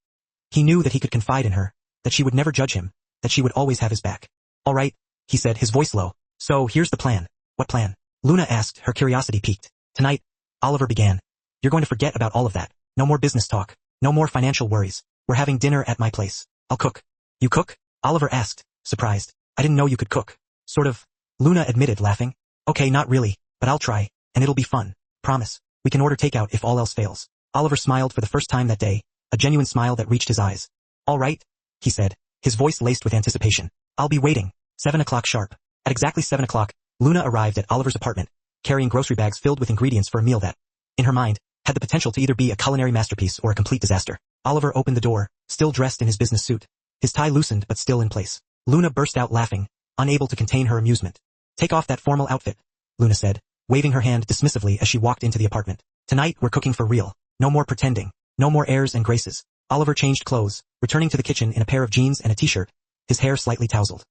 He knew that he could confide in her, that she would never judge him, that she would always have his back. "All right," he said, his voice low. "So here's the plan." "What plan?" Luna asked, her curiosity piqued. "Tonight," Oliver began, "you're going to forget about all of that. No more business talk. No more financial worries. We're having dinner at my place. I'll cook." "You cook?" Oliver asked, surprised. "I didn't know you could cook." "Sort of," Luna admitted, laughing. "Okay, not really, but I'll try, and it'll be fun. Promise. We can order takeout if all else fails." Oliver smiled for the first time that day, a genuine smile that reached his eyes. "All right," he said, his voice laced with anticipation. "I'll be waiting. 7 o'clock sharp." At exactly 7 o'clock, Luna arrived at Oliver's apartment, carrying grocery bags filled with ingredients for a meal that, in her mind, had the potential to either be a culinary masterpiece or a complete disaster. Oliver opened the door, still dressed in his business suit, his tie loosened but still in place. Luna burst out laughing, unable to contain her amusement. "Take off that formal outfit," Luna said, waving her hand dismissively as she walked into the apartment. "Tonight we're cooking for real. No more pretending. No more airs and graces." Oliver changed clothes, returning to the kitchen in a pair of jeans and a t-shirt, his hair slightly tousled.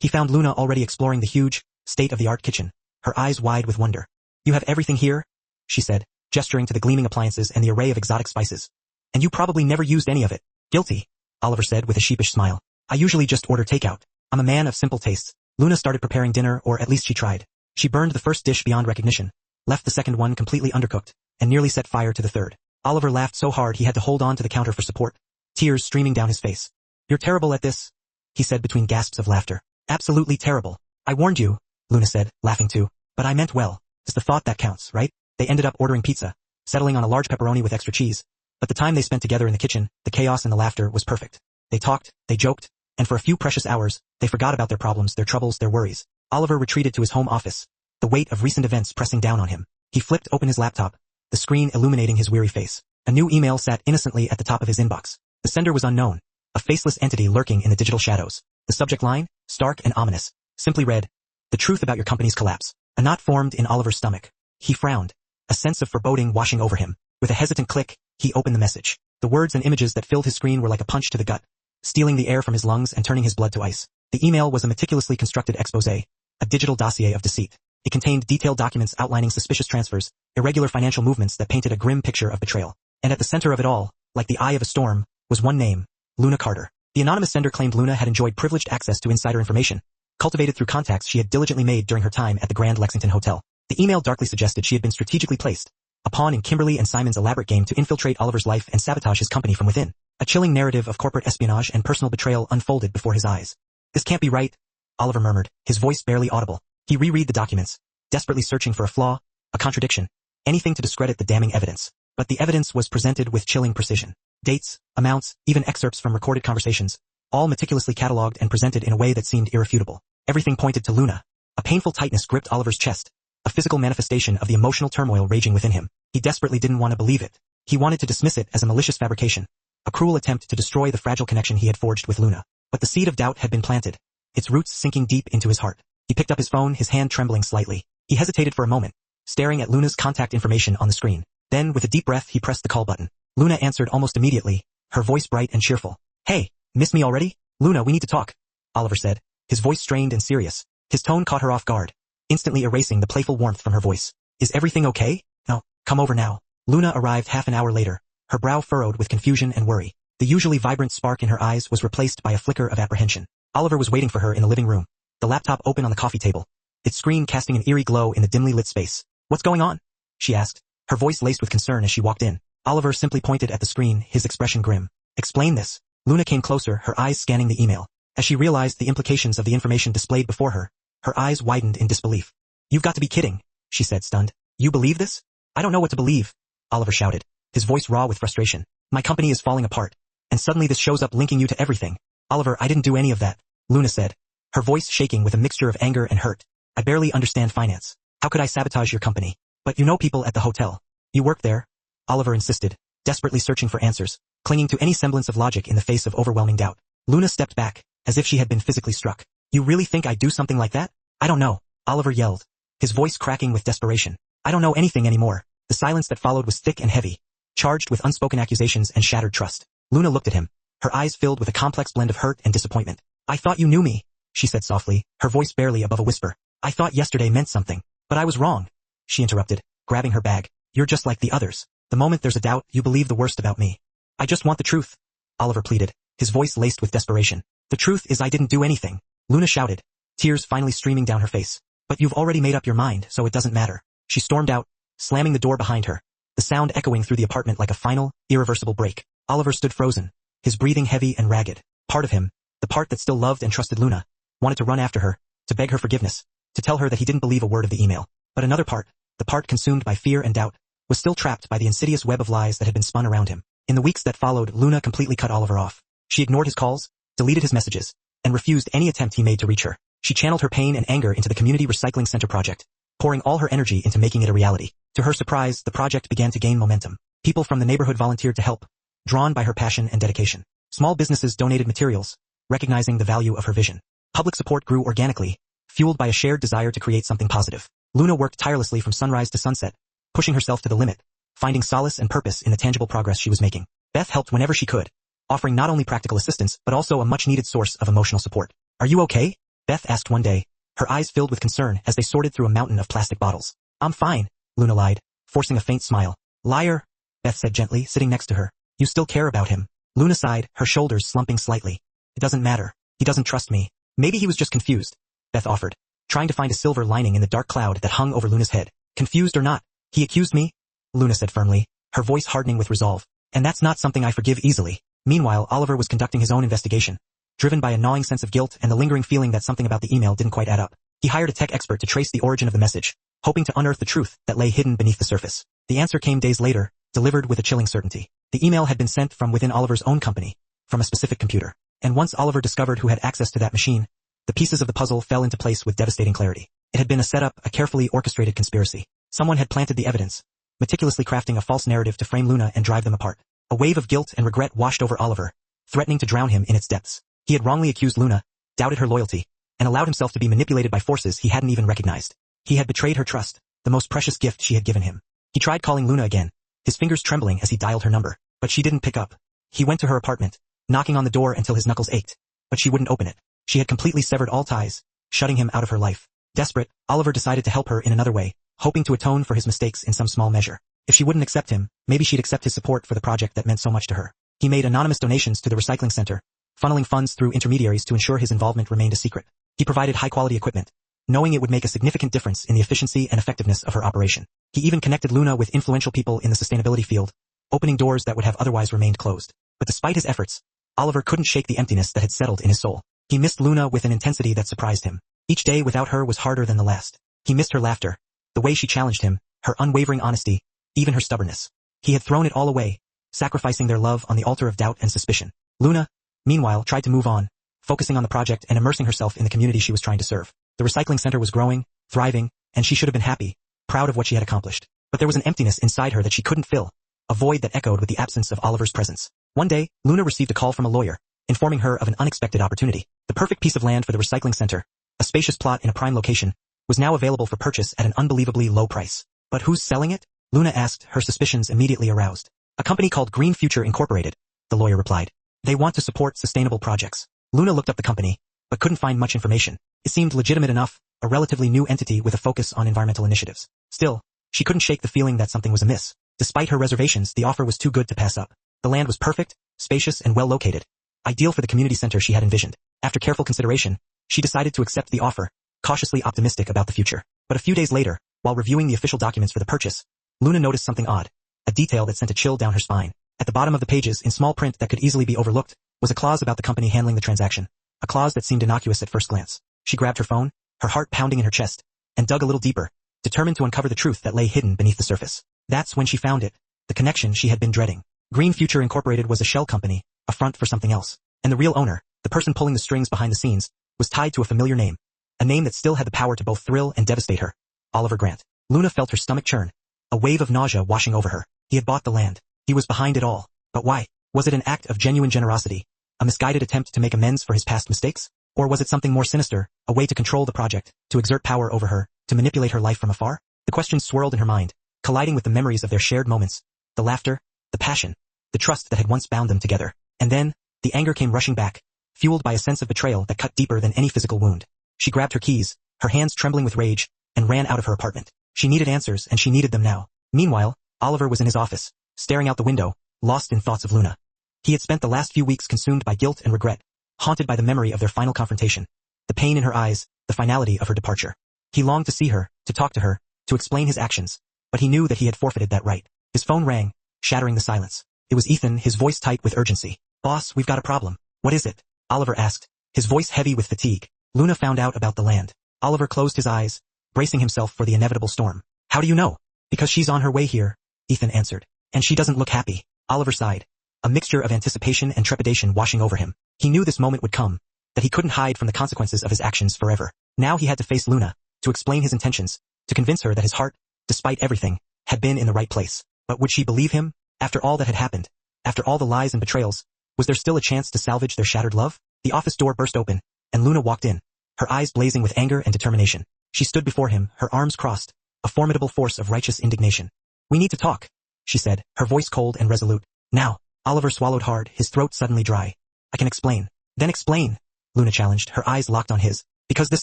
He found Luna already exploring the huge, state-of-the-art kitchen, her eyes wide with wonder. "You have everything here?" she said, gesturing to the gleaming appliances and the array of exotic spices. "And you probably never used any of it." "Guilty," Oliver said with a sheepish smile. "I usually just order takeout. I'm a man of simple tastes." Luna started preparing dinner, or at least she tried. She burned the first dish beyond recognition, left the second one completely undercooked, and nearly set fire to the third. Oliver laughed so hard he had to hold on to the counter for support, tears streaming down his face. "You're terrible at this," he said between gasps of laughter. "Absolutely terrible." "I warned you," Luna said, laughing too. "But I meant well. It's the thought that counts, right?" They ended up ordering pizza, settling on a large pepperoni with extra cheese. But the time they spent together in the kitchen, the chaos and the laughter was perfect. They talked, they joked, and for a few precious hours, they forgot about their problems, their troubles, their worries. Oliver retreated to his home office, the weight of recent events pressing down on him. He flipped open his laptop, the screen illuminating his weary face. A new email sat innocently at the top of his inbox. The sender was unknown, a faceless entity lurking in the digital shadows. The subject line, stark and ominous, simply read, "The truth about your company's collapse." A knot formed in Oliver's stomach. He frowned, a sense of foreboding washing over him. With a hesitant click, he opened the message. The words and images that filled his screen were like a punch to the gut, stealing the air from his lungs and turning his blood to ice. The email was a meticulously constructed exposé, a digital dossier of deceit. It contained detailed documents outlining suspicious transfers, irregular financial movements that painted a grim picture of betrayal. And at the center of it all, like the eye of a storm, was one name, Luna Carter. The anonymous sender claimed Luna had enjoyed privileged access to insider information, cultivated through contacts she had diligently made during her time at the Grand Lexington Hotel. The email darkly suggested she had been strategically placed, a pawn in Kimberly and Simon's elaborate game to infiltrate Oliver's life and sabotage his company from within. A chilling narrative of corporate espionage and personal betrayal unfolded before his eyes. "This can't be right," Oliver murmured, his voice barely audible. He reread the documents, desperately searching for a flaw, a contradiction, anything to discredit the damning evidence. But the evidence was presented with chilling precision. Dates, amounts, even excerpts from recorded conversations, all meticulously catalogued and presented in a way that seemed irrefutable. Everything pointed to Luna. A painful tightness gripped Oliver's chest, a physical manifestation of the emotional turmoil raging within him. He desperately didn't want to believe it. He wanted to dismiss it as a malicious fabrication, a cruel attempt to destroy the fragile connection he had forged with Luna. But the seed of doubt had been planted, its roots sinking deep into his heart. He picked up his phone, his hand trembling slightly. He hesitated for a moment, staring at Luna's contact information on the screen. Then, with a deep breath, he pressed the call button. Luna answered almost immediately, her voice bright and cheerful. "Hey, miss me already? Luna, we need to talk," Oliver said, his voice strained and serious. His tone caught her off guard, instantly erasing the playful warmth from her voice. "Is everything okay? No, come over now." Luna arrived half an hour later, her brow furrowed with confusion and worry. The usually vibrant spark in her eyes was replaced by a flicker of apprehension. Oliver was waiting for her in the living room, the laptop open on the coffee table, its screen casting an eerie glow in the dimly lit space. "What's going on?" she asked, her voice laced with concern as she walked in. Oliver simply pointed at the screen, his expression grim. "Explain this." Luna came closer, her eyes scanning the email. As she realized the implications of the information displayed before her, her eyes widened in disbelief. "You've got to be kidding," she said, stunned. "You believe this?" "I don't know what to believe," Oliver shouted, his voice raw with frustration. "My company is falling apart, and suddenly this shows up linking you to everything." "Oliver, I didn't do any of that," Luna said, her voice shaking with a mixture of anger and hurt. "I barely understand finance. How could I sabotage your company? But you know people at the hotel. You work there," Oliver insisted, desperately searching for answers, clinging to any semblance of logic in the face of overwhelming doubt. Luna stepped back, as if she had been physically struck. "You really think I'd do something like that?" "I don't know," Oliver yelled, his voice cracking with desperation. "I don't know anything anymore." The silence that followed was thick and heavy, charged with unspoken accusations and shattered trust. Luna looked at him, her eyes filled with a complex blend of hurt and disappointment. "I thought you knew me," she said softly, her voice barely above a whisper. "I thought yesterday meant something. But I was wrong," she interrupted, grabbing her bag. "You're just like the others. The moment there's a doubt, you believe the worst about me." "I just want the truth," Oliver pleaded, his voice laced with desperation. "The truth is I didn't do anything," Luna shouted, tears finally streaming down her face. "But you've already made up your mind, so it doesn't matter." She stormed out, slamming the door behind her, the sound echoing through the apartment like a final, irreversible break. Oliver stood frozen, his breathing heavy and ragged. Part of him, the part that still loved and trusted Luna, wanted to run after her, to beg her forgiveness, to tell her that he didn't believe a word of the email. But another part, the part consumed by fear and doubt, was still trapped by the insidious web of lies that had been spun around him. In the weeks that followed, Luna completely cut Oliver off. She ignored his calls, deleted his messages, and refused any attempt he made to reach her. She channeled her pain and anger into the community recycling center project, pouring all her energy into making it a reality. To her surprise, the project began to gain momentum. People from the neighborhood volunteered to help, drawn by her passion and dedication. Small businesses donated materials, recognizing the value of her vision. Public support grew organically, fueled by a shared desire to create something positive. Luna worked tirelessly from sunrise to sunset, pushing herself to the limit, finding solace and purpose in the tangible progress she was making. Beth helped whenever she could, offering not only practical assistance but also a much-needed source of emotional support. "Are you okay?" Beth asked one day, her eyes filled with concern as they sorted through a mountain of plastic bottles. "I'm fine," Luna lied, forcing a faint smile. "Liar," Beth said gently, sitting next to her. "You still care about him." Luna sighed, her shoulders slumping slightly. "It doesn't matter. He doesn't trust me." "Maybe he was just confused," Beth offered, trying to find a silver lining in the dark cloud that hung over Luna's head. "Confused or not, he accused me," Luna said firmly, her voice hardening with resolve. "And that's not something I forgive easily." Meanwhile, Oliver was conducting his own investigation, driven by a gnawing sense of guilt and the lingering feeling that something about the email didn't quite add up. He hired a tech expert to trace the origin of the message, hoping to unearth the truth that lay hidden beneath the surface. The answer came days later, delivered with a chilling certainty. The email had been sent from within Oliver's own company, from a specific computer. And once Oliver discovered who had access to that machine, the pieces of the puzzle fell into place with devastating clarity. It had been a setup, a carefully orchestrated conspiracy. Someone had planted the evidence, meticulously crafting a false narrative to frame Luna and drive them apart. A wave of guilt and regret washed over Oliver, threatening to drown him in its depths. He had wrongly accused Luna, doubted her loyalty, and allowed himself to be manipulated by forces he hadn't even recognized. He had betrayed her trust, the most precious gift she had given him. He tried calling Luna again, his fingers trembling as he dialed her number, but she didn't pick up. He went to her apartment, knocking on the door until his knuckles ached, but she wouldn't open it. She had completely severed all ties, shutting him out of her life. Desperate, Oliver decided to help her in another way, hoping to atone for his mistakes in some small measure. If she wouldn't accept him, maybe she'd accept his support for the project that meant so much to her. He made anonymous donations to the recycling center, funneling funds through intermediaries to ensure his involvement remained a secret. He provided high-quality equipment, knowing it would make a significant difference in the efficiency and effectiveness of her operation. He even connected Luna with influential people in the sustainability field, opening doors that would have otherwise remained closed. But despite his efforts, Oliver couldn't shake the emptiness that had settled in his soul. He missed Luna with an intensity that surprised him. Each day without her was harder than the last. He missed her laughter, the way she challenged him, her unwavering honesty, even her stubbornness. He had thrown it all away, sacrificing their love on the altar of doubt and suspicion. Luna, meanwhile, tried to move on, focusing on the project and immersing herself in the community she was trying to serve. The recycling center was growing, thriving, and she should have been happy, proud of what she had accomplished. But there was an emptiness inside her that she couldn't fill, a void that echoed with the absence of Oliver's presence. One day, Luna received a call from a lawyer, informing her of an unexpected opportunity. The perfect piece of land for the recycling center, a spacious plot in a prime location, was now available for purchase at an unbelievably low price. But who's selling it? Luna asked, her suspicions immediately aroused. A company called Green Future Incorporated, the lawyer replied. They want to support sustainable projects. Luna looked up the company, but couldn't find much information. It seemed legitimate enough, a relatively new entity with a focus on environmental initiatives. Still, she couldn't shake the feeling that something was amiss. Despite her reservations, the offer was too good to pass up. The land was perfect, spacious, and well located, ideal for the community center she had envisioned. After careful consideration, she decided to accept the offer, cautiously optimistic about the future. But a few days later, while reviewing the official documents for the purchase, Luna noticed something odd, a detail that sent a chill down her spine. At the bottom of the pages, in small print that could easily be overlooked, was a clause about the company handling the transaction, a clause that seemed innocuous at first glance. She grabbed her phone, her heart pounding in her chest, and dug a little deeper, determined to uncover the truth that lay hidden beneath the surface. That's when she found it, the connection she had been dreading. Green Future Incorporated was a shell company, a front for something else, and the real owner, the person pulling the strings behind the scenes, was tied to a familiar name, a name that still had the power to both thrill and devastate her. Oliver Grant. Luna felt her stomach churn, a wave of nausea washing over her. He had bought the land. He was behind it all. But why? Was it an act of genuine generosity, a misguided attempt to make amends for his past mistakes? Or was it something more sinister, a way to control the project, to exert power over her, to manipulate her life from afar? The questions swirled in her mind, colliding with the memories of their shared moments, the laughter, the passion, the trust that had once bound them together. And then, the anger came rushing back, fueled by a sense of betrayal that cut deeper than any physical wound. She grabbed her keys, her hands trembling with rage, and ran out of her apartment. She needed answers, and she needed them now. Meanwhile, Oliver was in his office, staring out the window, lost in thoughts of Luna. He had spent the last few weeks consumed by guilt and regret, haunted by the memory of their final confrontation, the pain in her eyes, the finality of her departure. He longed to see her, to talk to her, to explain his actions, but he knew that he had forfeited that right. His phone rang, shattering the silence. It was Ethan, his voice tight with urgency. "Boss, we've got a problem." "What is it?" Oliver asked, his voice heavy with fatigue. "Luna found out about the land." Oliver closed his eyes, bracing himself for the inevitable storm. "How do you know?" "Because she's on her way here," Ethan answered. "And she doesn't look happy." Oliver sighed, a mixture of anticipation and trepidation washing over him. He knew this moment would come, that he couldn't hide from the consequences of his actions forever. Now he had to face Luna, to explain his intentions, to convince her that his heart, despite everything, had been in the right place. But would she believe him? After all that had happened, after all the lies and betrayals, was there still a chance to salvage their shattered love? The office door burst open, and Luna walked in, her eyes blazing with anger and determination. She stood before him, her arms crossed, a formidable force of righteous indignation. "We need to talk," she said, her voice cold and resolute. "Now." Oliver swallowed hard, his throat suddenly dry. "I can explain." "Then explain," Luna challenged, her eyes locked on his. "Because this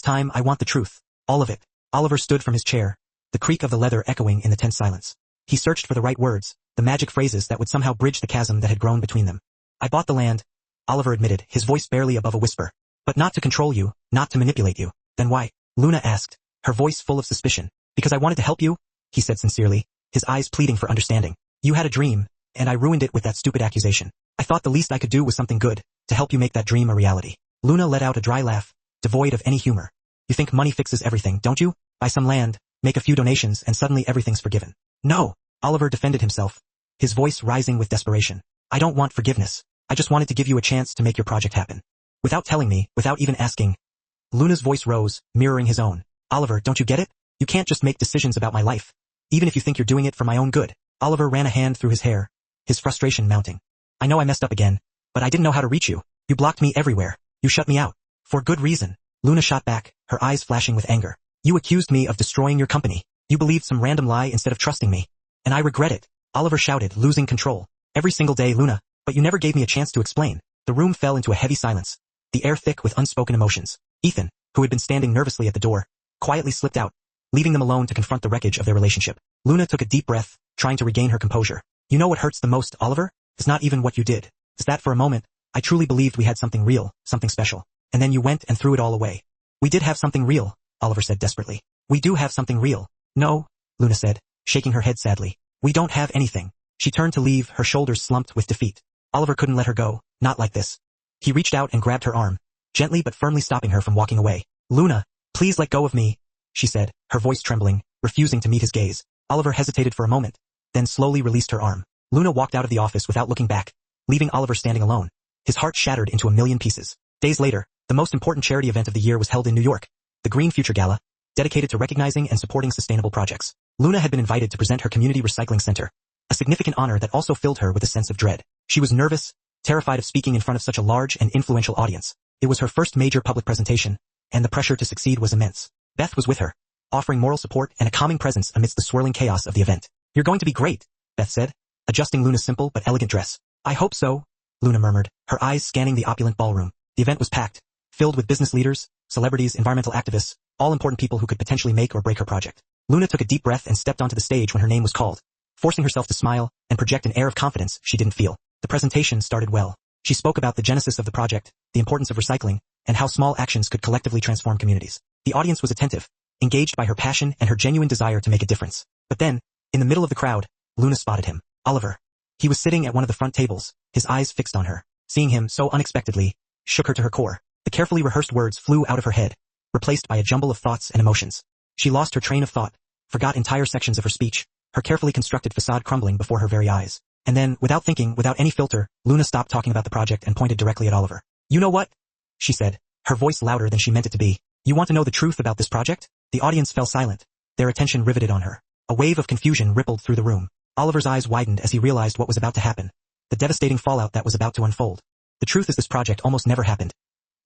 time I want the truth. All of it." Oliver stood from his chair, the creak of the leather echoing in the tense silence. He searched for the right words, the magic phrases that would somehow bridge the chasm that had grown between them. "I bought the land," Oliver admitted, his voice barely above a whisper. "But not to control you, not to manipulate you." "Then why?" Luna asked, her voice full of suspicion. "Because I wanted to help you," he said sincerely, his eyes pleading for understanding. "You had a dream, and I ruined it with that stupid accusation. I thought the least I could do was something good, to help you make that dream a reality." Luna let out a dry laugh, devoid of any humor. "You think money fixes everything, don't you? Buy some land, make a few donations, and suddenly everything's forgiven." "No," Oliver defended himself, his voice rising with desperation. "I don't want forgiveness. I just wanted to give you a chance to make your project happen. Without telling me, without even asking. Luna's voice rose, mirroring his own. Oliver, don't you get it? You can't just make decisions about my life. Even if you think you're doing it for my own good. Oliver ran a hand through his hair, his frustration mounting. I know I messed up again, but I didn't know how to reach you. You blocked me everywhere. You shut me out. For good reason. Luna shot back, her eyes flashing with anger. You accused me of destroying your company. You believed some random lie instead of trusting me. And I regret it. Oliver shouted, losing control. Every single day, Luna, but you never gave me a chance to explain. The room fell into a heavy silence, the air thick with unspoken emotions. Ethan, who had been standing nervously at the door, quietly slipped out, leaving them alone to confront the wreckage of their relationship. Luna took a deep breath, trying to regain her composure. You know what hurts the most, Oliver? It's not even what you did. It's that for a moment, I truly believed we had something real, something special. And then you went and threw it all away. We did have something real, Oliver said desperately. We do have something real. No, Luna said, shaking her head sadly. We don't have anything. She turned to leave, her shoulders slumped with defeat. Oliver couldn't let her go, not like this. He reached out and grabbed her arm, gently but firmly stopping her from walking away. Luna, please let go of me, she said, her voice trembling, refusing to meet his gaze. Oliver hesitated for a moment, then slowly released her arm. Luna walked out of the office without looking back, leaving Oliver standing alone. His heart shattered into a million pieces. Days later, the most important charity event of the year was held in New York, the Green Future Gala, dedicated to recognizing and supporting sustainable projects. Luna had been invited to present her community recycling center, a significant honor that also filled her with a sense of dread. She was nervous, terrified of speaking in front of such a large and influential audience. It was her first major public presentation, and the pressure to succeed was immense. Beth was with her, offering moral support and a calming presence amidst the swirling chaos of the event. You're going to be great, Beth said, adjusting Luna's simple but elegant dress. I hope so, Luna murmured, her eyes scanning the opulent ballroom. The event was packed, filled with business leaders, celebrities, environmental activists, all important people who could potentially make or break her project. Luna took a deep breath and stepped onto the stage when her name was called, forcing herself to smile and project an air of confidence she didn't feel. The presentation started well. She spoke about the genesis of the project, the importance of recycling, and how small actions could collectively transform communities. The audience was attentive, engaged by her passion and her genuine desire to make a difference. But then, in the middle of the crowd, Luna spotted him. Oliver. He was sitting at one of the front tables, his eyes fixed on her. Seeing him so unexpectedly shook her to her core. The carefully rehearsed words flew out of her head, replaced by a jumble of thoughts and emotions. She lost her train of thought, forgot entire sections of her speech, her carefully constructed facade crumbling before her very eyes. And then, without thinking, without any filter, Luna stopped talking about the project and pointed directly at Oliver. You know what? She said, her voice louder than she meant it to be. You want to know the truth about this project? The audience fell silent, their attention riveted on her. A wave of confusion rippled through the room. Oliver's eyes widened as he realized what was about to happen, the devastating fallout that was about to unfold. The truth is this project almost never happened.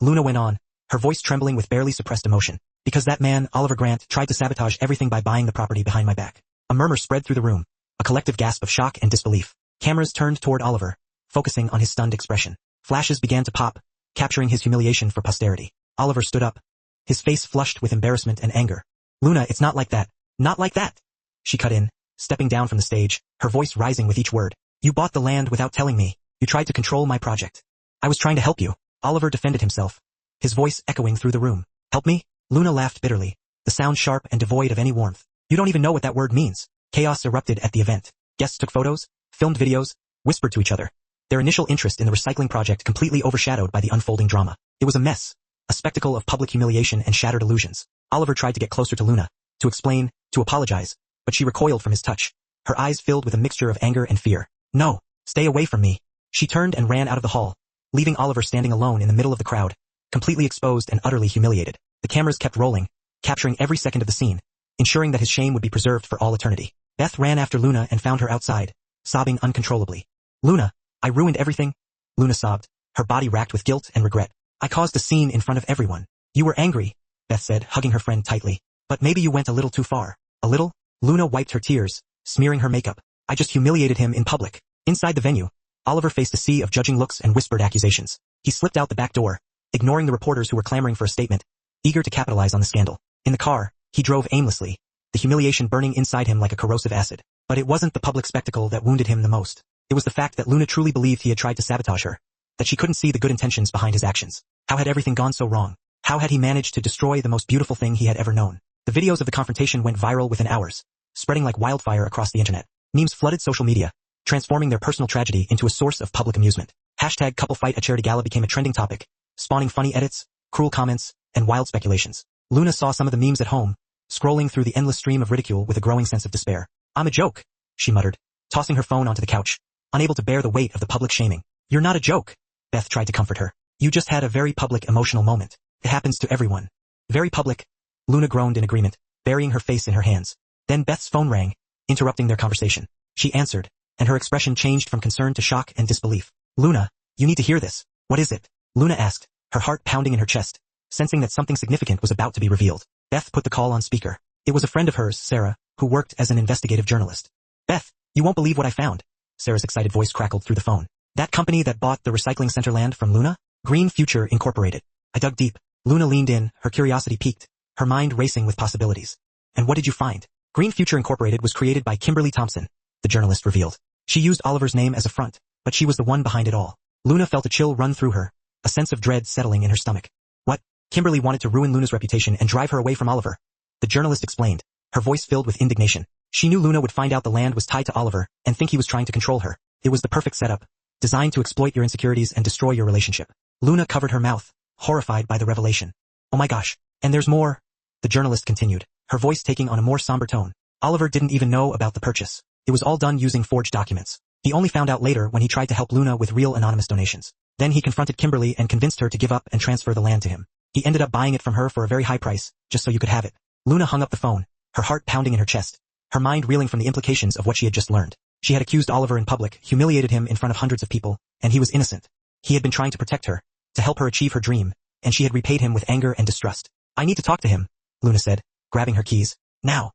Luna went on, her voice trembling with barely suppressed emotion. Because that man, Oliver Grant, tried to sabotage everything by buying the property behind my back. A murmur spread through the room, a collective gasp of shock and disbelief. Cameras turned toward Oliver, focusing on his stunned expression. Flashes began to pop, capturing his humiliation for posterity. Oliver stood up, his face flushed with embarrassment and anger. Luna, it's not like that. Not like that. She cut in, stepping down from the stage, her voice rising with each word. You bought the land without telling me. You tried to control my project. I was trying to help you. Oliver defended himself, his voice echoing through the room. Help me? Luna laughed bitterly, the sound sharp and devoid of any warmth. You don't even know what that word means. Chaos erupted at the event. Guests took photos, filmed videos, whispered to each other. Their initial interest in the recycling project completely overshadowed by the unfolding drama. It was a mess, a spectacle of public humiliation and shattered illusions. Oliver tried to get closer to Luna, to explain, to apologize, but she recoiled from his touch, her eyes filled with a mixture of anger and fear. No, stay away from me. She turned and ran out of the hall, leaving Oliver standing alone in the middle of the crowd, completely exposed and utterly humiliated. The cameras kept rolling, capturing every second of the scene, ensuring that his shame would be preserved for all eternity. Beth ran after Luna and found her outside, sobbing uncontrollably. Luna, I ruined everything. Luna sobbed, her body racked with guilt and regret. I caused a scene in front of everyone. You were angry, Beth said, hugging her friend tightly. But maybe you went a little too far. A little? Luna wiped her tears, smearing her makeup. I just humiliated him in public. Inside the venue, Oliver faced a sea of judging looks and whispered accusations. He slipped out the back door, ignoring the reporters who were clamoring for a statement, eager to capitalize on the scandal. In the car, he drove aimlessly, the humiliation burning inside him like a corrosive acid. But it wasn't the public spectacle that wounded him the most. It was the fact that Luna truly believed he had tried to sabotage her, that she couldn't see the good intentions behind his actions. How had everything gone so wrong? How had he managed to destroy the most beautiful thing he had ever known? The videos of the confrontation went viral within hours, spreading like wildfire across the internet. Memes flooded social media, transforming their personal tragedy into a source of public amusement. Hashtag couple fight at charity gala became a trending topic, spawning funny edits, cruel comments, and wild speculations. Luna saw some of the memes at home, scrolling through the endless stream of ridicule with a growing sense of despair. I'm a joke, she muttered, tossing her phone onto the couch, unable to bear the weight of the public shaming. You're not a joke. Beth tried to comfort her. You just had a very public emotional moment. It happens to everyone. Very public. Luna groaned in agreement, burying her face in her hands. Then Beth's phone rang, interrupting their conversation. She answered, and her expression changed from concern to shock and disbelief. Luna, you need to hear this. What is it? Luna asked, her heart pounding in her chest, sensing that something significant was about to be revealed. Beth put the call on speaker. It was a friend of hers, Sarah, who worked as an investigative journalist. Beth, you won't believe what I found. Sarah's excited voice crackled through the phone. That company that bought the recycling center land from Luna? Green Future Incorporated. I dug deep. Luna leaned in, her curiosity piqued, her mind racing with possibilities. And what did you find? Green Future Incorporated was created by Kimberly Thompson, the journalist revealed. She used Oliver's name as a front, but she was the one behind it all. Luna felt a chill run through her, a sense of dread settling in her stomach. What? Kimberly wanted to ruin Luna's reputation and drive her away from Oliver. The journalist explained, her voice filled with indignation. She knew Luna would find out the land was tied to Oliver and think he was trying to control her. It was the perfect setup, designed to exploit your insecurities and destroy your relationship. Luna covered her mouth, horrified by the revelation. Oh my gosh, and there's more. The journalist continued, her voice taking on a more somber tone. Oliver didn't even know about the purchase. It was all done using forged documents. He only found out later when he tried to help Luna with real anonymous donations. Then he confronted Kimberly and convinced her to give up and transfer the land to him. He ended up buying it from her for a very high price, just so you could have it. Luna hung up the phone, her heart pounding in her chest, her mind reeling from the implications of what she had just learned. She had accused Oliver in public, humiliated him in front of hundreds of people, and he was innocent. He had been trying to protect her, to help her achieve her dream, and she had repaid him with anger and distrust. I need to talk to him, Luna said, grabbing her keys. Now,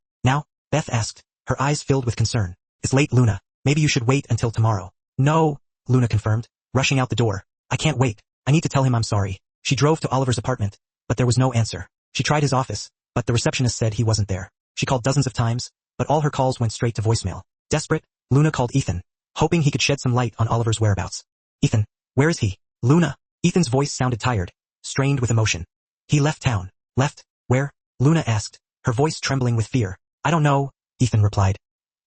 Beth asked, her eyes filled with concern. It's late, Luna. Maybe you should wait until tomorrow. No, Luna confirmed, rushing out the door. I can't wait. I need to tell him I'm sorry. She drove to Oliver's apartment, but there was no answer. She tried his office, but the receptionist said he wasn't there. She called dozens of times, but all her calls went straight to voicemail. Desperate, Luna called Ethan, hoping he could shed some light on Oliver's whereabouts. Ethan, where is he? Luna. Ethan's voice sounded tired, strained with emotion. He left town. Left? Where? Luna asked, her voice trembling with fear. I don't know, Ethan replied.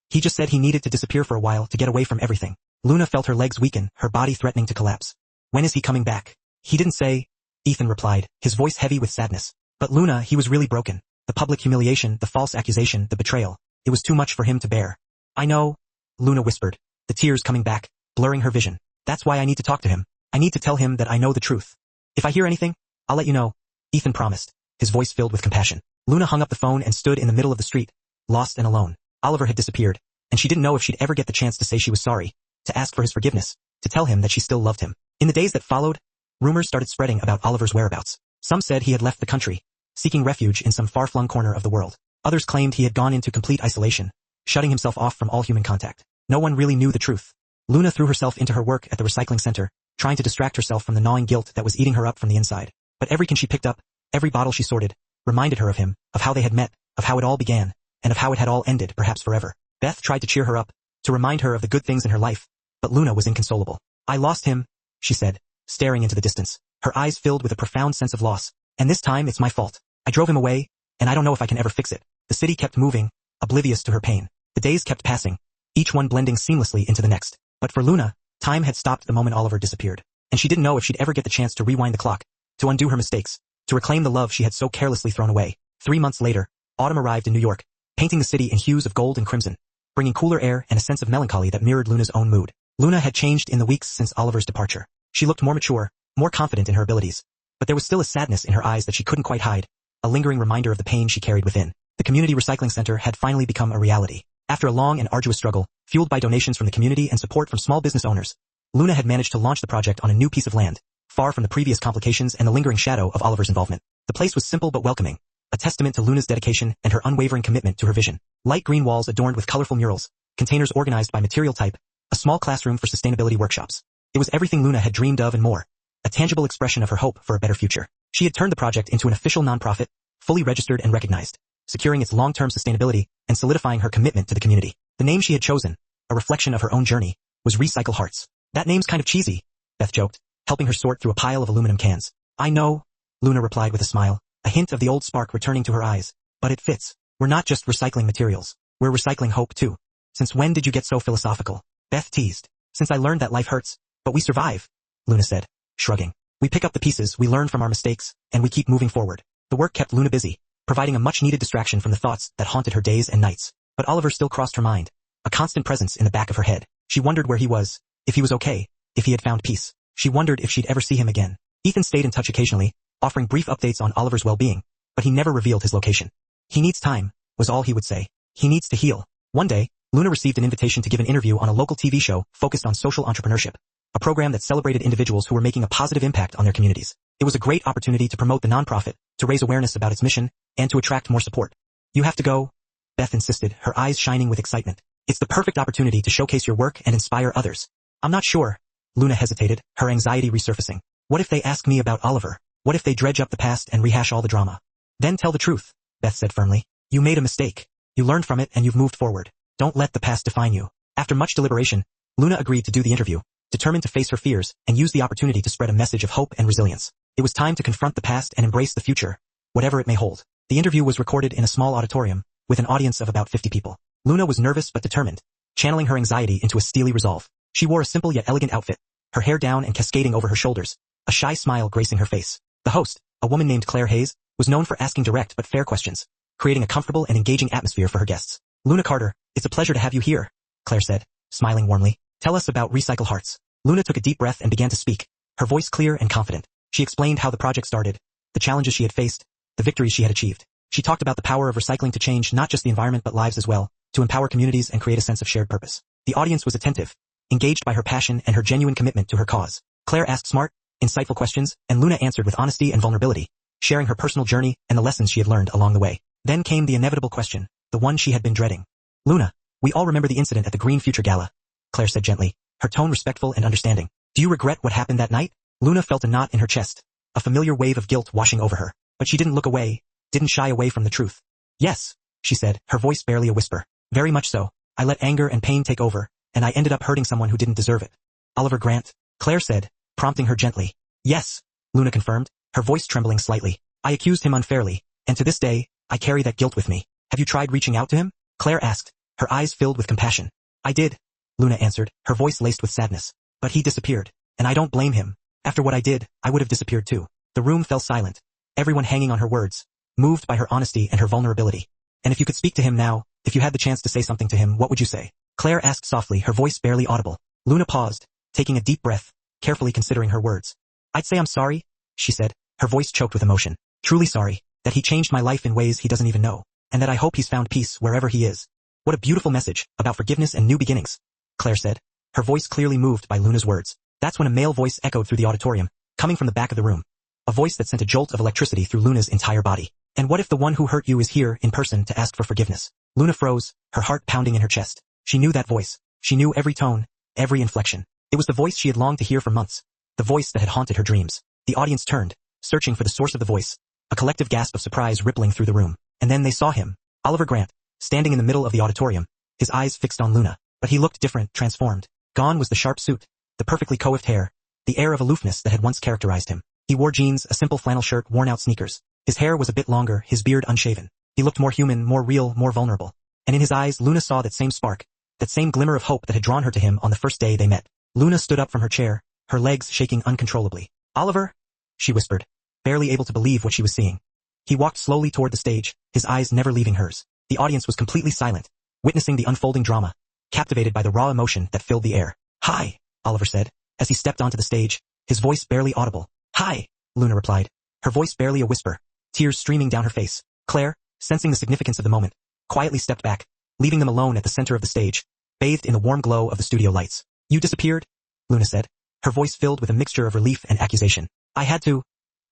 He just said he needed to disappear for a while to get away from everything. Luna felt her legs weaken, her body threatening to collapse. When is he coming back? He didn't say, Ethan replied, his voice heavy with sadness. But Luna, he was really broken. The public humiliation, the false accusation, the betrayal. It was too much for him to bear. I know, Luna whispered, the tears coming back, blurring her vision. That's why I need to talk to him. I need to tell him that I know the truth. If I hear anything, I'll let you know, Ethan promised, his voice filled with compassion. Luna hung up the phone and stood in the middle of the street, lost and alone. Oliver had disappeared, and she didn't know if she'd ever get the chance to say she was sorry, to ask for his forgiveness, to tell him that she still loved him. In the days that followed, rumors started spreading about Oliver's whereabouts. Some said he had left the country, seeking refuge in some far-flung corner of the world. Others claimed he had gone into complete isolation, shutting himself off from all human contact. No one really knew the truth. Luna threw herself into her work at the recycling center, trying to distract herself from the gnawing guilt that was eating her up from the inside. But every can she picked up, every bottle she sorted, reminded her of him, of how they had met, of how it all began, and of how it had all ended, perhaps forever. Beth tried to cheer her up, to remind her of the good things in her life, but Luna was inconsolable. I lost him, she said, staring into the distance, her eyes filled with a profound sense of loss. And this time it's my fault. I drove him away, and I don't know if I can ever fix it. The city kept moving, oblivious to her pain. The days kept passing, each one blending seamlessly into the next. But for Luna, time had stopped the moment Oliver disappeared, and she didn't know if she'd ever get the chance to rewind the clock, to undo her mistakes, to reclaim the love she had so carelessly thrown away. 3 months later, autumn arrived in New York, painting the city in hues of gold and crimson, bringing cooler air and a sense of melancholy that mirrored Luna's own mood. Luna had changed in the weeks since Oliver's departure. She looked more mature, more confident in her abilities, but there was still a sadness in her eyes that she couldn't quite hide, a lingering reminder of the pain she carried within. The community recycling center had finally become a reality. After a long and arduous struggle, fueled by donations from the community and support from small business owners, Luna had managed to launch the project on a new piece of land, far from the previous complications and the lingering shadow of Oliver's involvement. The place was simple but welcoming, a testament to Luna's dedication and her unwavering commitment to her vision. Light green walls adorned with colorful murals, containers organized by material type, a small classroom for sustainability workshops. It was everything Luna had dreamed of and more, a tangible expression of her hope for a better future. She had turned the project into an official nonprofit, fully registered and recognized, securing its long-term sustainability and solidifying her commitment to the community. The name she had chosen, a reflection of her own journey, was Recycle Hearts. That name's kind of cheesy, Beth joked, helping her sort through a pile of aluminum cans. I know, Luna replied with a smile, a hint of the old spark returning to her eyes. But it fits. We're not just recycling materials. We're recycling hope too. Since when did you get so philosophical? Beth teased. Since I learned that life hurts, but we survive, Luna said, shrugging. We pick up the pieces, we learn from our mistakes, and we keep moving forward. The work kept Luna busy, providing a much-needed distraction from the thoughts that haunted her days and nights. But Oliver still crossed her mind, a constant presence in the back of her head. She wondered where he was, if he was okay, if he had found peace. She wondered if she'd ever see him again. Ethan stayed in touch occasionally, offering brief updates on Oliver's well-being, but he never revealed his location. He needs time, was all he would say. He needs to heal. One day, Luna received an invitation to give an interview on a local TV show focused on social entrepreneurship, a program that celebrated individuals who were making a positive impact on their communities. It was a great opportunity to promote the nonprofit, to raise awareness about its mission, and to attract more support. You have to go, Beth insisted, her eyes shining with excitement. It's the perfect opportunity to showcase your work and inspire others. I'm not sure. Luna hesitated, her anxiety resurfacing. What if they ask me about Oliver? What if they dredge up the past and rehash all the drama? Then tell the truth, Beth said firmly. You made a mistake. You learned from it and you've moved forward. Don't let the past define you. After much deliberation, Luna agreed to do the interview, determined to face her fears and use the opportunity to spread a message of hope and resilience. It was time to confront the past and embrace the future, whatever it may hold. The interview was recorded in a small auditorium, with an audience of about 50 people. Luna was nervous but determined, channeling her anxiety into a steely resolve. She wore a simple yet elegant outfit, her hair down and cascading over her shoulders, a shy smile gracing her face. The host, a woman named Claire Hayes, was known for asking direct but fair questions, creating a comfortable and engaging atmosphere for her guests. Luna Carter, it's a pleasure to have you here, Claire said, smiling warmly. Tell us about Recycle Hearts. Luna took a deep breath and began to speak, her voice clear and confident. She explained how the project started, the challenges she had faced, the victories she had achieved. She talked about the power of recycling to change not just the environment but lives as well, to empower communities and create a sense of shared purpose. The audience was attentive, engaged by her passion and her genuine commitment to her cause. Claire asked smart, insightful questions, and Luna answered with honesty and vulnerability, sharing her personal journey and the lessons she had learned along the way. Then came the inevitable question, the one she had been dreading. Luna, we all remember the incident at the Green Future Gala, Claire said gently, her tone respectful and understanding. Do you regret what happened that night? Luna felt a knot in her chest, a familiar wave of guilt washing over her, but she didn't look away, didn't shy away from the truth. Yes, she said, her voice barely a whisper. Very much so. I let anger and pain take over, and I ended up hurting someone who didn't deserve it. Oliver Grant, Claire said, prompting her gently. Yes, Luna confirmed, her voice trembling slightly. I accused him unfairly, and to this day, I carry that guilt with me. Have you tried reaching out to him? Claire asked, her eyes filled with compassion. I did, Luna answered, her voice laced with sadness. But he disappeared, and I don't blame him. After what I did, I would have disappeared too. The room fell silent, everyone hanging on her words, moved by her honesty and her vulnerability. And if you could speak to him now, if you had the chance to say something to him, what would you say? Claire asked softly, her voice barely audible. Luna paused, taking a deep breath, carefully considering her words. I'd say I'm sorry, she said, her voice choked with emotion. Truly sorry, that he changed my life in ways he doesn't even know, and that I hope he's found peace wherever he is. What a beautiful message, about forgiveness and new beginnings, Claire said, her voice clearly moved by Luna's words. That's when a male voice echoed through the auditorium, coming from the back of the room. A voice that sent a jolt of electricity through Luna's entire body. And what if the one who hurt you is here in person to ask for forgiveness? Luna froze, her heart pounding in her chest. She knew that voice. She knew every tone, every inflection. It was the voice she had longed to hear for months. The voice that had haunted her dreams. The audience turned, searching for the source of the voice. A collective gasp of surprise rippling through the room. And then they saw him, Oliver Grant, standing in the middle of the auditorium, his eyes fixed on Luna. But he looked different, transformed. Gone was the sharp suit, the perfectly coiffed hair, the air of aloofness that had once characterized him. He wore jeans, a simple flannel shirt, worn-out sneakers. His hair was a bit longer, his beard unshaven. He looked more human, more real, more vulnerable. And in his eyes, Luna saw that same spark, that same glimmer of hope that had drawn her to him on the first day they met. Luna stood up from her chair, her legs shaking uncontrollably. Oliver? She whispered, barely able to believe what she was seeing. He walked slowly toward the stage, his eyes never leaving hers. The audience was completely silent, witnessing the unfolding drama, captivated by the raw emotion that filled the air. Hi, Oliver said, as he stepped onto the stage, his voice barely audible. Hi, Luna replied, her voice barely a whisper, tears streaming down her face. Claire, sensing the significance of the moment, quietly stepped back, leaving them alone at the center of the stage, bathed in the warm glow of the studio lights. You disappeared? Luna said, her voice filled with a mixture of relief and accusation. I had to,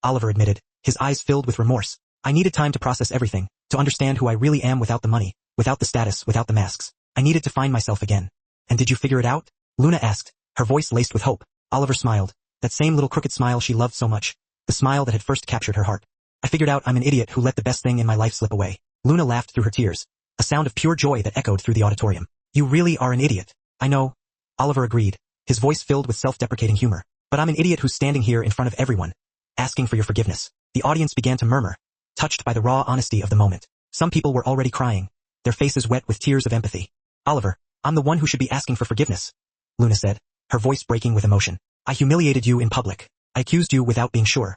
Oliver admitted, his eyes filled with remorse. I needed time to process everything, to understand who I really am without the money, without the status, without the masks. I needed to find myself again. And did you figure it out? Luna asked, her voice laced with hope. Oliver smiled, that same little crooked smile she loved so much, the smile that had first captured her heart. I figured out I'm an idiot who let the best thing in my life slip away. Luna laughed through her tears, a sound of pure joy that echoed through the auditorium. You really are an idiot. I know, Oliver agreed, his voice filled with self-deprecating humor. But I'm an idiot who's standing here in front of everyone, asking for your forgiveness. The audience began to murmur, touched by the raw honesty of the moment. Some people were already crying, their faces wet with tears of empathy. Oliver, I'm the one who should be asking for forgiveness, Luna said, her voice breaking with emotion. I humiliated you in public. I accused you without being sure.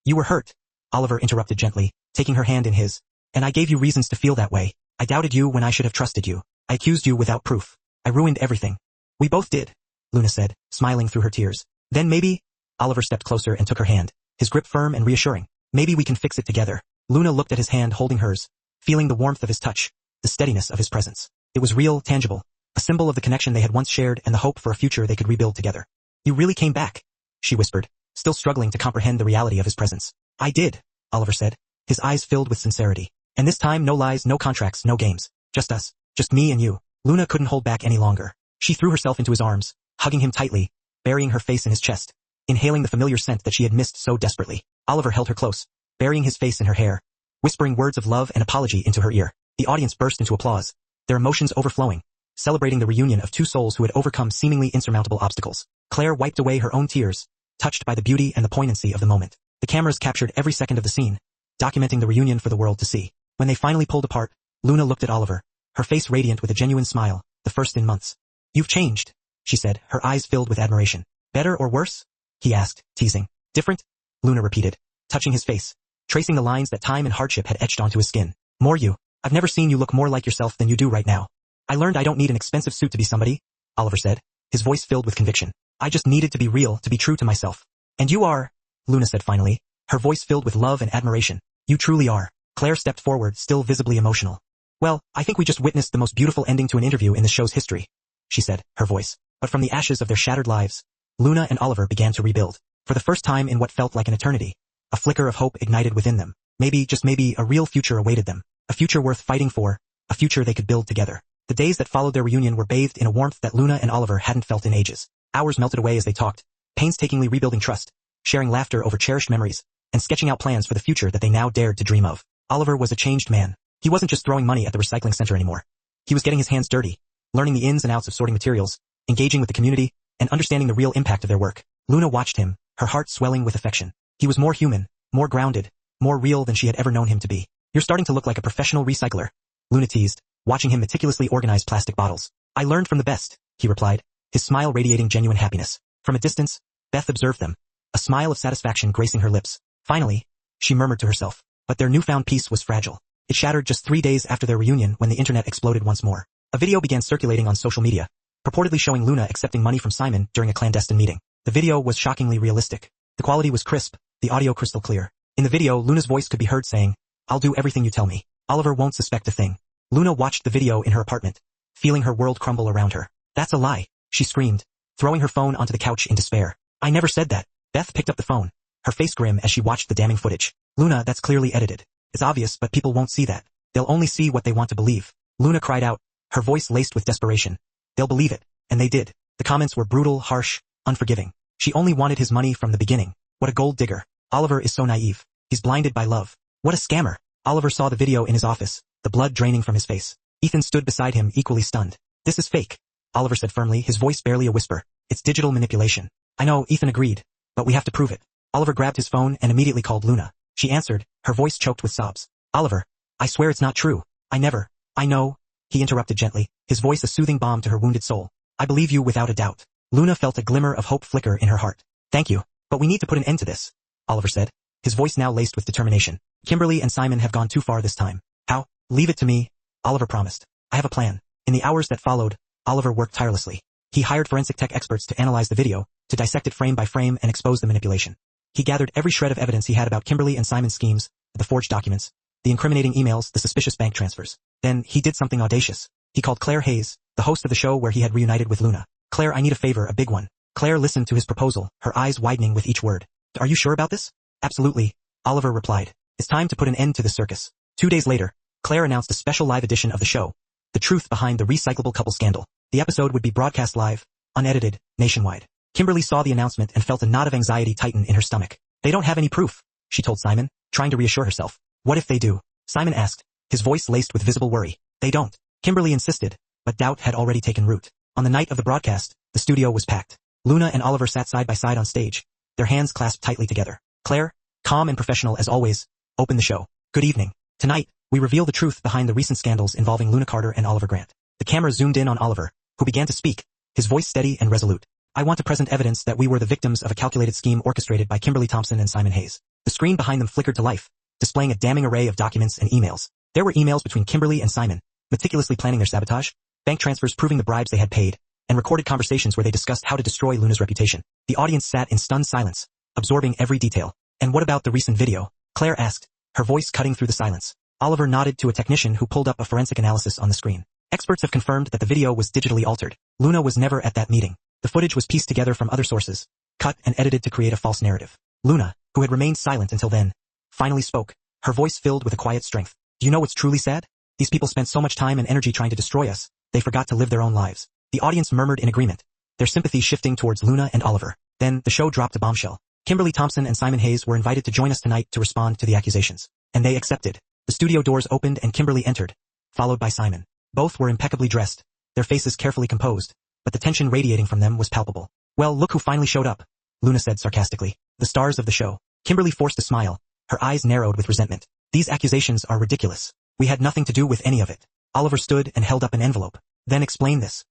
You were hurt, Oliver interrupted gently, taking her hand in his. And I gave you reasons to feel that way. I doubted you when I should have trusted you. I accused you without proof. I ruined everything. We both did. Luna said, smiling through her tears. Then maybe... Oliver stepped closer and took her hand, his grip firm and reassuring. Maybe we can fix it together. Luna looked at his hand holding hers, feeling the warmth of his touch, the steadiness of his presence. It was real, tangible, a symbol of the connection they had once shared and the hope for a future they could rebuild together. You really came back, she whispered, still struggling to comprehend the reality of his presence. I did, Oliver said, his eyes filled with sincerity. And this time no lies, no contracts, no games. Just us. Just me and you. Luna couldn't hold back any longer. She threw herself into his arms, hugging him tightly, burying her face in his chest, inhaling the familiar scent that she had missed so desperately. Oliver held her close, burying his face in her hair, whispering words of love and apology into her ear. The audience burst into applause, their emotions overflowing, celebrating the reunion of two souls who had overcome seemingly insurmountable obstacles. Claire wiped away her own tears, touched by the beauty and the poignancy of the moment. The cameras captured every second of the scene, documenting the reunion for the world to see. When they finally pulled apart, Luna looked at Oliver, her face radiant with a genuine smile, the first in months. You've changed, she said, her eyes filled with admiration. Better or worse? He asked, teasing. Different? Luna repeated, touching his face, tracing the lines that time and hardship had etched onto his skin. More you. I've never seen you look more like yourself than you do right now. I learned I don't need an expensive suit to be somebody, Oliver said, his voice filled with conviction. I just needed to be real, to be true to myself. And you are, Luna said finally, her voice filled with love and admiration. You truly are. Claire stepped forward, still visibly emotional. Well, I think we just witnessed the most beautiful ending to an interview in the show's history, she said, her voice. But from the ashes of their shattered lives, Luna and Oliver began to rebuild. For the first time in what felt like an eternity, a flicker of hope ignited within them. Maybe, just maybe, a real future awaited them. A future worth fighting for, a future they could build together. The days that followed their reunion were bathed in a warmth that Luna and Oliver hadn't felt in ages. Hours melted away as they talked, painstakingly rebuilding trust, sharing laughter over cherished memories, and sketching out plans for the future that they now dared to dream of. Oliver was a changed man. He wasn't just throwing money at the recycling center anymore. He was getting his hands dirty, learning the ins and outs of sorting materials, engaging with the community, and understanding the real impact of their work. Luna watched him, her heart swelling with affection. He was more human, more grounded, more real than she had ever known him to be. You're starting to look like a professional recycler, Luna teased, watching him meticulously organize plastic bottles. I learned from the best, he replied, his smile radiating genuine happiness. From a distance, Beth observed them, a smile of satisfaction gracing her lips. Finally, she murmured to herself, but their newfound peace was fragile. It shattered just 3 days after their reunion when the internet exploded once more. A video began circulating on social media, purportedly showing Luna accepting money from Simon during a clandestine meeting. The video was shockingly realistic. The quality was crisp, the audio crystal clear. In the video, Luna's voice could be heard saying, I'll do everything you tell me. Oliver won't suspect a thing. Luna watched the video in her apartment, feeling her world crumble around her. That's a lie, she screamed, throwing her phone onto the couch in despair. I never said that. Beth picked up the phone, her face grim as she watched the damning footage. Luna, that's clearly edited. It's obvious, but people won't see that. They'll only see what they want to believe. Luna cried out, her voice laced with desperation. They'll believe it. And they did. The comments were brutal, harsh, unforgiving. She only wanted his money from the beginning. What a gold digger. Oliver is so naive. He's blinded by love. What a scammer. Oliver saw the video in his office, the blood draining from his face. Ethan stood beside him, equally stunned. This is fake, Oliver said firmly, his voice barely a whisper. It's digital manipulation. I know, Ethan agreed, but we have to prove it. Oliver grabbed his phone and immediately called Luna. She answered, her voice choked with sobs. Oliver, I swear it's not true. I know, he interrupted gently, his voice a soothing balm to her wounded soul. I believe you without a doubt. Luna felt a glimmer of hope flicker in her heart. Thank you, but we need to put an end to this, Oliver said, his voice now laced with determination. Kimberly and Simon have gone too far this time. How? Leave it to me, Oliver promised. I have a plan. In the hours that followed, Oliver worked tirelessly. He hired forensic tech experts to analyze the video, to dissect it frame by frame and expose the manipulation. He gathered every shred of evidence he had about Kimberly and Simon's schemes, the forged documents, the incriminating emails, the suspicious bank transfers. Then, he did something audacious. He called Claire Hayes, the host of the show where he had reunited with Luna. Claire, I need a favor, a big one. Claire listened to his proposal, her eyes widening with each word. Are you sure about this? Absolutely, Oliver replied. It's time to put an end to the circus. 2 days later, Claire announced a special live edition of the show, the truth behind the recyclable couple scandal. The episode would be broadcast live, unedited, nationwide. Kimberly saw the announcement and felt a knot of anxiety tighten in her stomach. They don't have any proof, she told Simon, trying to reassure herself. What if they do? Simon asked, his voice laced with visible worry. They don't. Kimberly insisted, but doubt had already taken root. On the night of the broadcast, the studio was packed. Luna and Oliver sat side by side on stage, their hands clasped tightly together. Claire, calm and professional as always, opened the show. Good evening. Tonight, we reveal the truth behind the recent scandals involving Luna Carter and Oliver Grant. The camera zoomed in on Oliver, who began to speak, his voice steady and resolute. I want to present evidence that we were the victims of a calculated scheme orchestrated by Kimberly Thompson and Simon Hayes. The screen behind them flickered to life, displaying a damning array of documents and emails. There were emails between Kimberly and Simon, meticulously planning their sabotage, bank transfers proving the bribes they had paid, and recorded conversations where they discussed how to destroy Luna's reputation. The audience sat in stunned silence, absorbing every detail. And what about the recent video? Claire asked, her voice cutting through the silence. Oliver nodded to a technician who pulled up a forensic analysis on the screen. Experts have confirmed that the video was digitally altered. Luna was never at that meeting. The footage was pieced together from other sources, cut and edited to create a false narrative. Luna, who had remained silent until then, finally spoke, her voice filled with a quiet strength. Do you know what's truly sad? These people spent so much time and energy trying to destroy us, they forgot to live their own lives. The audience murmured in agreement, their sympathy shifting towards Luna and Oliver. Then, the show dropped a bombshell. Kimberly Thompson and Simon Hayes were invited to join us tonight to respond to the accusations. And they accepted. The studio doors opened and Kimberly entered, followed by Simon. Both were impeccably dressed, their faces carefully composed, but the tension radiating from them was palpable. Well, look who finally showed up, Luna said sarcastically. The stars of the show. Kimberly forced a smile, her eyes narrowed with resentment. These accusations are ridiculous. We had nothing to do with any of it. Oliver stood and held up an envelope. Then explain this.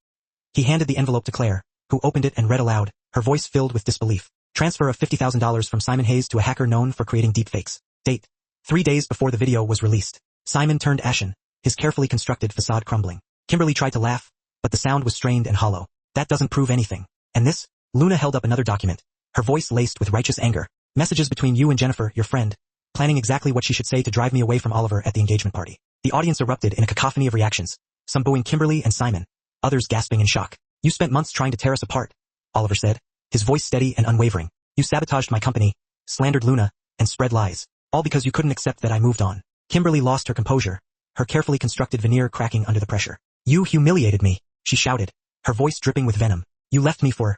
He handed the envelope to Claire, who opened it and read aloud, her voice filled with disbelief. Transfer of $50,000 from Simon Hayes to a hacker known for creating deepfakes. Date. 3 days before the video was released. Simon turned ashen, his carefully constructed facade crumbling. Kimberly tried to laugh, but the sound was strained and hollow. That doesn't prove anything. And this? Luna held up another document, her voice laced with righteous anger. Messages between you and Jennifer, your friend, planning exactly what she should say to drive me away from Oliver at the engagement party. The audience erupted in a cacophony of reactions, some booing Kimberly and Simon, others gasping in shock. You spent months trying to tear us apart, Oliver said, his voice steady and unwavering. You sabotaged my company, slandered Luna, and spread lies, all because you couldn't accept that I moved on. Kimberly lost her composure, her carefully constructed veneer cracking under the pressure. You humiliated me, she shouted, her voice dripping with venom. You left me for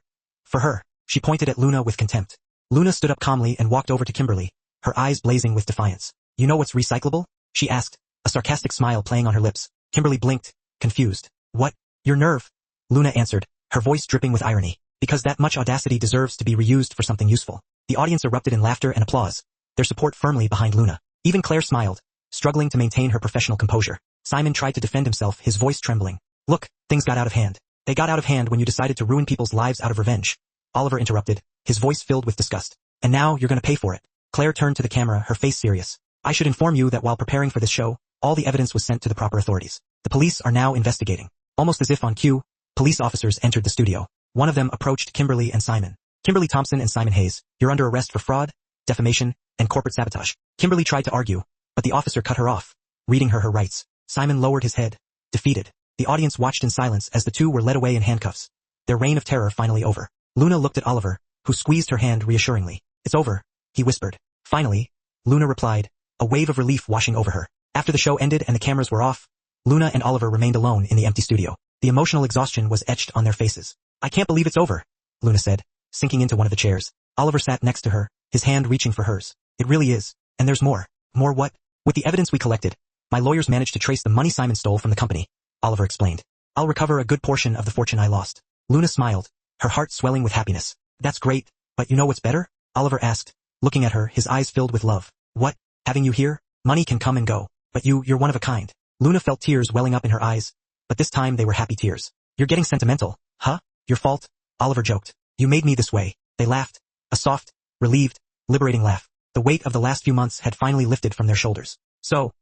her. She pointed at Luna with contempt. Luna stood up calmly and walked over to Kimberly, her eyes blazing with defiance. You know what's recyclable? She asked, a sarcastic smile playing on her lips. Kimberly blinked, confused. What? Your nerve? Luna answered, her voice dripping with irony. Because that much audacity deserves to be reused for something useful. The audience erupted in laughter and applause, their support firmly behind Luna. Even Claire smiled, struggling to maintain her professional composure. Simon tried to defend himself, his voice trembling. Look, things got out of hand. They got out of hand when you decided to ruin people's lives out of revenge. Oliver interrupted, his voice filled with disgust. And now you're gonna pay for it. Claire turned to the camera, her face serious. I should inform you that while preparing for this show, all the evidence was sent to the proper authorities. The police are now investigating. Almost as if on cue, police officers entered the studio. One of them approached Kimberly and Simon. Kimberly Thompson and Simon Hayes, you're under arrest for fraud, defamation, and corporate sabotage. Kimberly tried to argue, but the officer cut her off, reading her rights. Simon lowered his head, defeated. The audience watched in silence as the two were led away in handcuffs, their reign of terror finally over. Luna looked at Oliver, who squeezed her hand reassuringly. It's over, he whispered. Finally, Luna replied, a wave of relief washing over her. After the show ended and the cameras were off, Luna and Oliver remained alone in the empty studio. The emotional exhaustion was etched on their faces. I can't believe it's over, Luna said, sinking into one of the chairs. Oliver sat next to her, his hand reaching for hers. It really is. And there's more. More what? With the evidence we collected, my lawyers managed to trace the money Simon stole from the company, Oliver explained. I'll recover a good portion of the fortune I lost. Luna smiled, her heart swelling with happiness. That's great, but you know what's better? Oliver asked, looking at her, his eyes filled with love. What? Having you here? Money can come and go, but you're one of a kind. Luna felt tears welling up in her eyes, but this time they were happy tears. You're getting sentimental, huh? Your fault? Oliver joked. You made me this way. They laughed, a soft, relieved, liberating laugh. The weight of the last few months had finally lifted from their shoulders. So,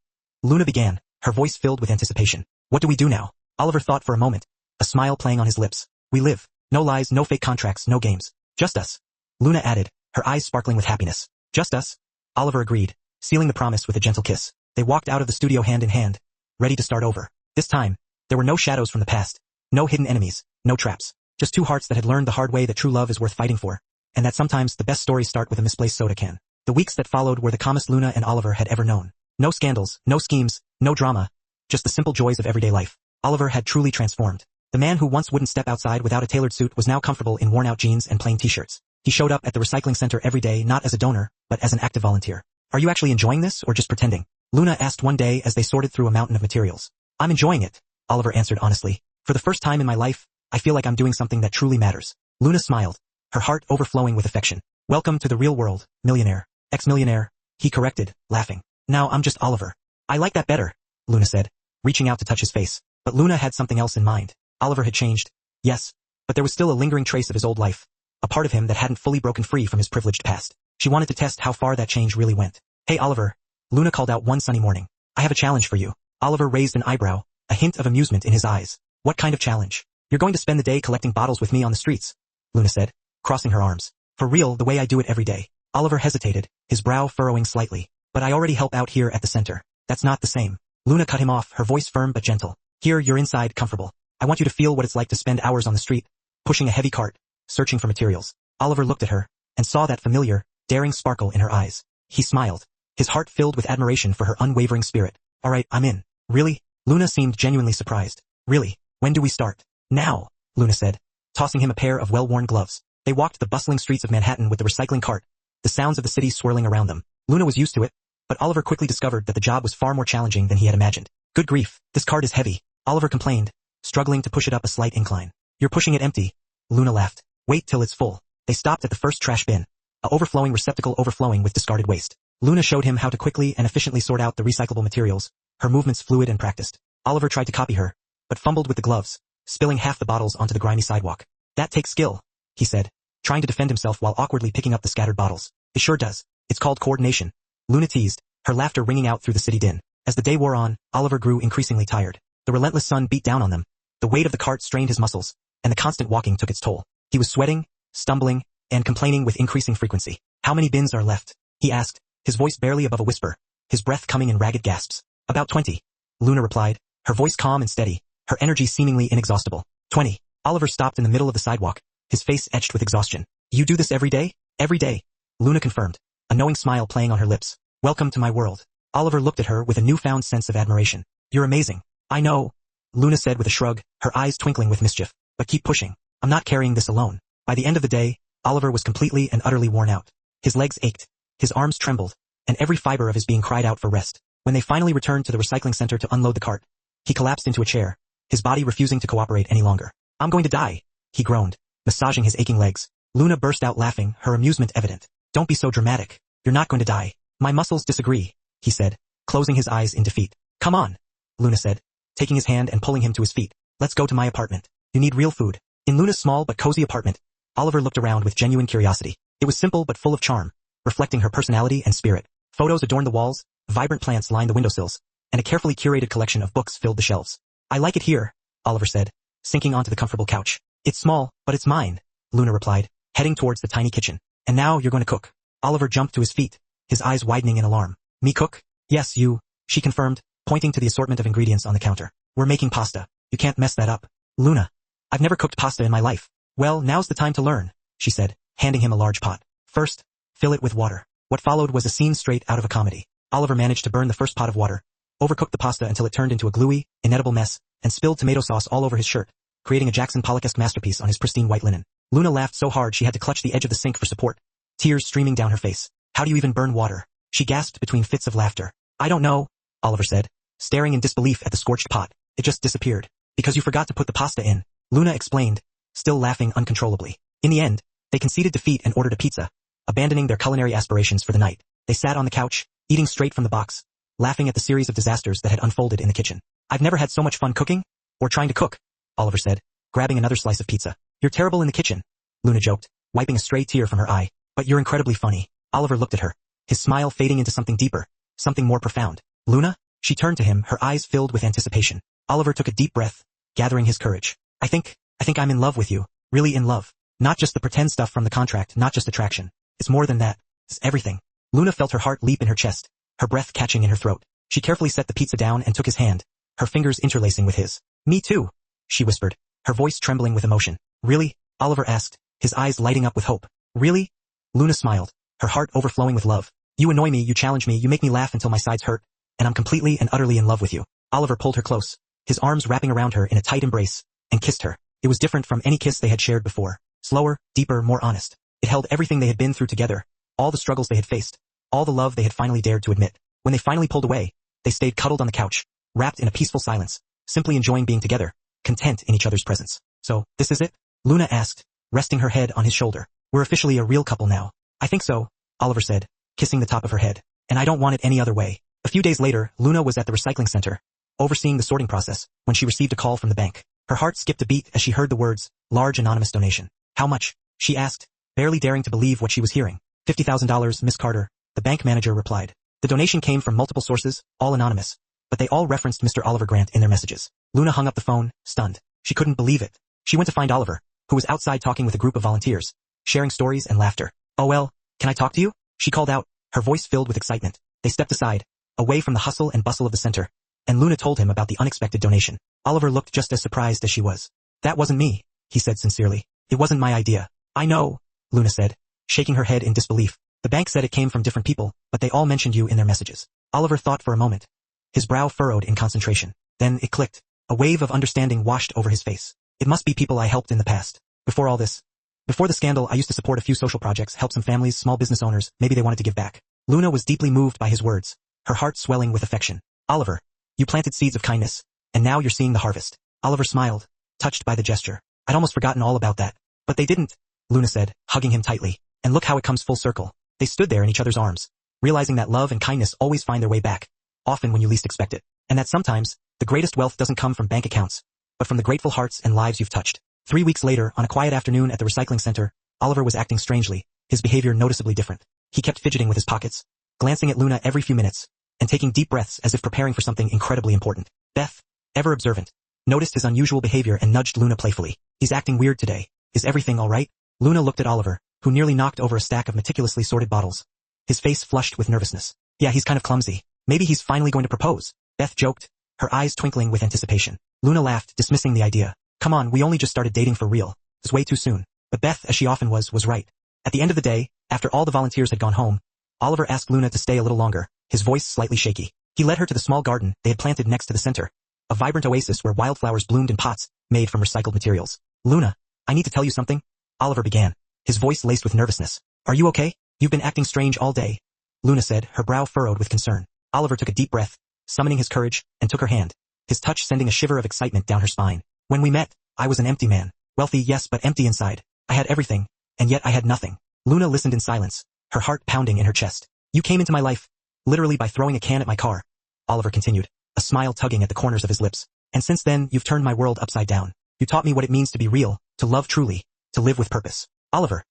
Luna began, her voice filled with anticipation. What do we do now? Oliver thought for a moment, a smile playing on his lips. We live. No lies, no fake contracts, no games. Just us. Luna added, her eyes sparkling with happiness. Just us? Oliver agreed, sealing the promise with a gentle kiss. They walked out of the studio hand in hand, ready to start over. This time, there were no shadows from the past, no hidden enemies, no traps. Just two hearts that had learned the hard way that true love is worth fighting for, and that sometimes the best stories start with a misplaced soda can. The weeks that followed were the calmest Luna and Oliver had ever known. No scandals, no schemes, no drama, just the simple joys of everyday life. Oliver had truly transformed. The man who once wouldn't step outside without a tailored suit was now comfortable in worn-out jeans and plain t-shirts. He showed up at the recycling center every day not as a donor, but as an active volunteer. Are you actually enjoying this or just pretending? Luna asked one day as they sorted through a mountain of materials. I'm enjoying it, Oliver answered honestly. For the first time in my life, I feel like I'm doing something that truly matters. Luna smiled, her heart overflowing with affection. Welcome to the real world, millionaire. Ex-millionaire, he corrected, laughing. Now I'm just Oliver. I like that better, Luna said, reaching out to touch his face. But Luna had something else in mind. Oliver had changed, yes, but there was still a lingering trace of his old life, a part of him that hadn't fully broken free from his privileged past. She wanted to test how far that change really went. Hey Oliver, Luna called out one sunny morning. I have a challenge for you. Oliver raised an eyebrow, a hint of amusement in his eyes. What kind of challenge? You're going to spend the day collecting bottles with me on the streets, Luna said, crossing her arms. For real, the way I do it every day. Oliver hesitated, his brow furrowing slightly. But I already help out here at the center. That's not the same. Luna cut him off, her voice firm but gentle. Here, you're inside, comfortable. I want you to feel what it's like to spend hours on the street, pushing a heavy cart, searching for materials. Oliver looked at her, and saw that familiar, daring sparkle in her eyes. He smiled, his heart filled with admiration for her unwavering spirit. Alright, I'm in. Really? Luna seemed genuinely surprised. Really? When do we start? Now, Luna said, tossing him a pair of well-worn gloves. They walked the bustling streets of Manhattan with the recycling cart, the sounds of the city swirling around them. Luna was used to it, but Oliver quickly discovered that the job was far more challenging than he had imagined. Good grief, this cart is heavy, Oliver complained, struggling to push it up a slight incline. You're pushing it empty, Luna laughed. Wait till it's full. They stopped at the first trash bin, a overflowing receptacle overflowing with discarded waste. Luna showed him how to quickly and efficiently sort out the recyclable materials, her movements fluid and practiced. Oliver tried to copy her, but fumbled with the gloves, spilling half the bottles onto the grimy sidewalk. That takes skill, he said, trying to defend himself while awkwardly picking up the scattered bottles. It sure does. It's called coordination, Luna teased, her laughter ringing out through the city din. As the day wore on, Oliver grew increasingly tired. The relentless sun beat down on them. The weight of the cart strained his muscles, and the constant walking took its toll. He was sweating, stumbling, and complaining with increasing frequency. How many bins are left? He asked, his voice barely above a whisper, his breath coming in ragged gasps. About 20. Luna replied, her voice calm and steady, her energy seemingly inexhaustible. 20. Oliver stopped in the middle of the sidewalk, his face etched with exhaustion. You do this every day? Every day, Luna confirmed, a knowing smile playing on her lips. Welcome to my world. Oliver looked at her with a newfound sense of admiration. You're amazing. I know, Luna said with a shrug, her eyes twinkling with mischief. But keep pushing. I'm not carrying this alone. By the end of the day, Oliver was completely and utterly worn out. His legs ached, his arms trembled, and every fiber of his being cried out for rest. When they finally returned to the recycling center to unload the cart, he collapsed into a chair, his body refusing to cooperate any longer. I'm going to die, he groaned, massaging his aching legs. Luna burst out laughing, her amusement evident. Don't be so dramatic. You're not going to die. My muscles disagree, he said, closing his eyes in defeat. Come on, Luna said, taking his hand and pulling him to his feet. Let's go to my apartment. You need real food. In Luna's small but cozy apartment, Oliver looked around with genuine curiosity. It was simple but full of charm, reflecting her personality and spirit. Photos adorned the walls, vibrant plants lined the windowsills, and a carefully curated collection of books filled the shelves. I like it here, Oliver said, sinking onto the comfortable couch. It's small, but it's mine, Luna replied, heading towards the tiny kitchen. And now you're going to cook. Oliver jumped to his feet, his eyes widening in alarm. Me cook? Yes, you, she confirmed, pointing to the assortment of ingredients on the counter. We're making pasta. You can't mess that up. Luna. I've never cooked pasta in my life. Well, now's the time to learn, she said, handing him a large pot. First, fill it with water. What followed was a scene straight out of a comedy. Oliver managed to burn the first pot of water, overcooked the pasta until it turned into a gluey, inedible mess, and spilled tomato sauce all over his shirt, creating a Jackson Pollock-esque masterpiece on his pristine white linen. Luna laughed so hard she had to clutch the edge of the sink for support, tears streaming down her face. How do you even burn water? She gasped between fits of laughter. I don't know, Oliver said, staring in disbelief at the scorched pot. It just disappeared. Because you forgot to put the pasta in, Luna explained, still laughing uncontrollably. In the end, they conceded defeat and ordered a pizza, abandoning their culinary aspirations for the night. They sat on the couch, eating straight from the box, laughing at the series of disasters that had unfolded in the kitchen. I've never had so much fun cooking, or trying to cook, Oliver said, grabbing another slice of pizza. You're terrible in the kitchen, Luna joked, wiping a stray tear from her eye. But you're incredibly funny. Oliver looked at her, his smile fading into something deeper, something more profound. Luna? She turned to him, her eyes filled with anticipation. Oliver took a deep breath, gathering his courage. I think I'm in love with you. Really in love. Not just the pretend stuff from the contract, not just attraction. It's more than that. It's everything. Luna felt her heart leap in her chest, her breath catching in her throat. She carefully set the pizza down and took his hand, her fingers interlacing with his. Me too, she whispered, her voice trembling with emotion. Really? Oliver asked, his eyes lighting up with hope. Really? Luna smiled, her heart overflowing with love. You annoy me, you challenge me, you make me laugh until my sides hurt, and I'm completely and utterly in love with you. Oliver pulled her close, his arms wrapping around her in a tight embrace, and kissed her. It was different from any kiss they had shared before. Slower, deeper, more honest. It held everything they had been through together, all the struggles they had faced, all the love they had finally dared to admit. When they finally pulled away, they stayed cuddled on the couch, wrapped in a peaceful silence, simply enjoying being together, content in each other's presence. So, this is it? Luna asked, resting her head on his shoulder. We're officially a real couple now. I think so, Oliver said, kissing the top of her head. And I don't want it any other way. A few days later, Luna was at the recycling center, overseeing the sorting process, when she received a call from the bank. Her heart skipped a beat as she heard the words, large anonymous donation. How much? She asked, barely daring to believe what she was hearing. $50,000, Miss Carter, the bank manager replied. The donation came from multiple sources, all anonymous, but they all referenced Mr. Oliver Grant in their messages. Luna hung up the phone, stunned. She couldn't believe it. She went to find Oliver, who was outside talking with a group of volunteers, sharing stories and laughter. "Oh well, can I talk to you?" she called out, her voice filled with excitement. They stepped aside, away from the hustle and bustle of the center, and Luna told him about the unexpected donation. Oliver looked just as surprised as she was. "That wasn't me," he said sincerely. "It wasn't my idea." "I know," Luna said, shaking her head in disbelief. "The bank said it came from different people, but they all mentioned you in their messages." Oliver thought for a moment. His brow furrowed in concentration. Then it clicked. A wave of understanding washed over his face. "It must be people I helped in the past. Before all this. Before the scandal, I used to support a few social projects, help some families, small business owners, maybe they wanted to give back." Luna was deeply moved by his words, her heart swelling with affection. "Oliver, you planted seeds of kindness, and now you're seeing the harvest." Oliver smiled, touched by the gesture. "I'd almost forgotten all about that." "But they didn't," Luna said, hugging him tightly. "And look how it comes full circle." They stood there in each other's arms, realizing that love and kindness always find their way back, often when you least expect it, and that sometimes, the greatest wealth doesn't come from bank accounts, but from the grateful hearts and lives you've touched. 3 weeks later, on a quiet afternoon at the recycling center, Oliver was acting strangely, his behavior noticeably different. He kept fidgeting with his pockets, glancing at Luna every few minutes, and taking deep breaths as if preparing for something incredibly important. Beth, ever observant, noticed his unusual behavior and nudged Luna playfully. "He's acting weird today. Is everything all right?" Luna looked at Oliver, who nearly knocked over a stack of meticulously sorted bottles. His face flushed with nervousness. "Yeah, he's kind of clumsy. Maybe he's finally going to propose," Beth joked, her eyes twinkling with anticipation. Luna laughed, dismissing the idea. "Come on, we only just started dating for real. It's way too soon." But Beth, as she often was right. At the end of the day, after all the volunteers had gone home, Oliver asked Luna to stay a little longer, his voice slightly shaky. He led her to the small garden they had planted next to the center, a vibrant oasis where wildflowers bloomed in pots made from recycled materials. "Luna, I need to tell you something," Oliver began, his voice laced with nervousness. "Are you okay? You've been acting strange all day," Luna said, her brow furrowed with concern. Oliver took a deep breath, summoning his courage, and took her hand, his touch sending a shiver of excitement down her spine. "When we met, I was an empty man. Wealthy, yes, but empty inside. I had everything, and yet I had nothing." Luna listened in silence, her heart pounding in her chest. "You came into my life, literally by throwing a can at my car," Oliver continued, a smile tugging at the corners of his lips. "And since then, you've turned my world upside down. You taught me what it means to be real, to love truly, to live with purpose." "Oliver,"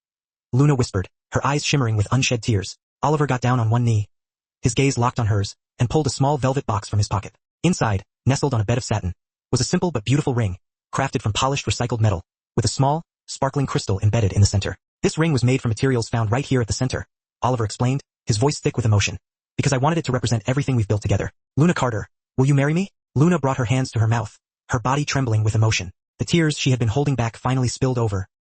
Luna whispered, her eyes shimmering with unshed tears. Oliver got down on one knee, his gaze locked on hers, and pulled a small velvet box from his pocket. Inside, nestled on a bed of satin, was a simple but beautiful ring, crafted from polished recycled metal, with a small, sparkling crystal embedded in the center. "This ring was made from materials found right here at the center," Oliver explained, his voice thick with emotion. "Because I wanted it to represent everything we've built together." "Luna Carter, will you marry me?" Luna brought her hands to her mouth, her body trembling with emotion. The tears she had been holding back finally spilled over,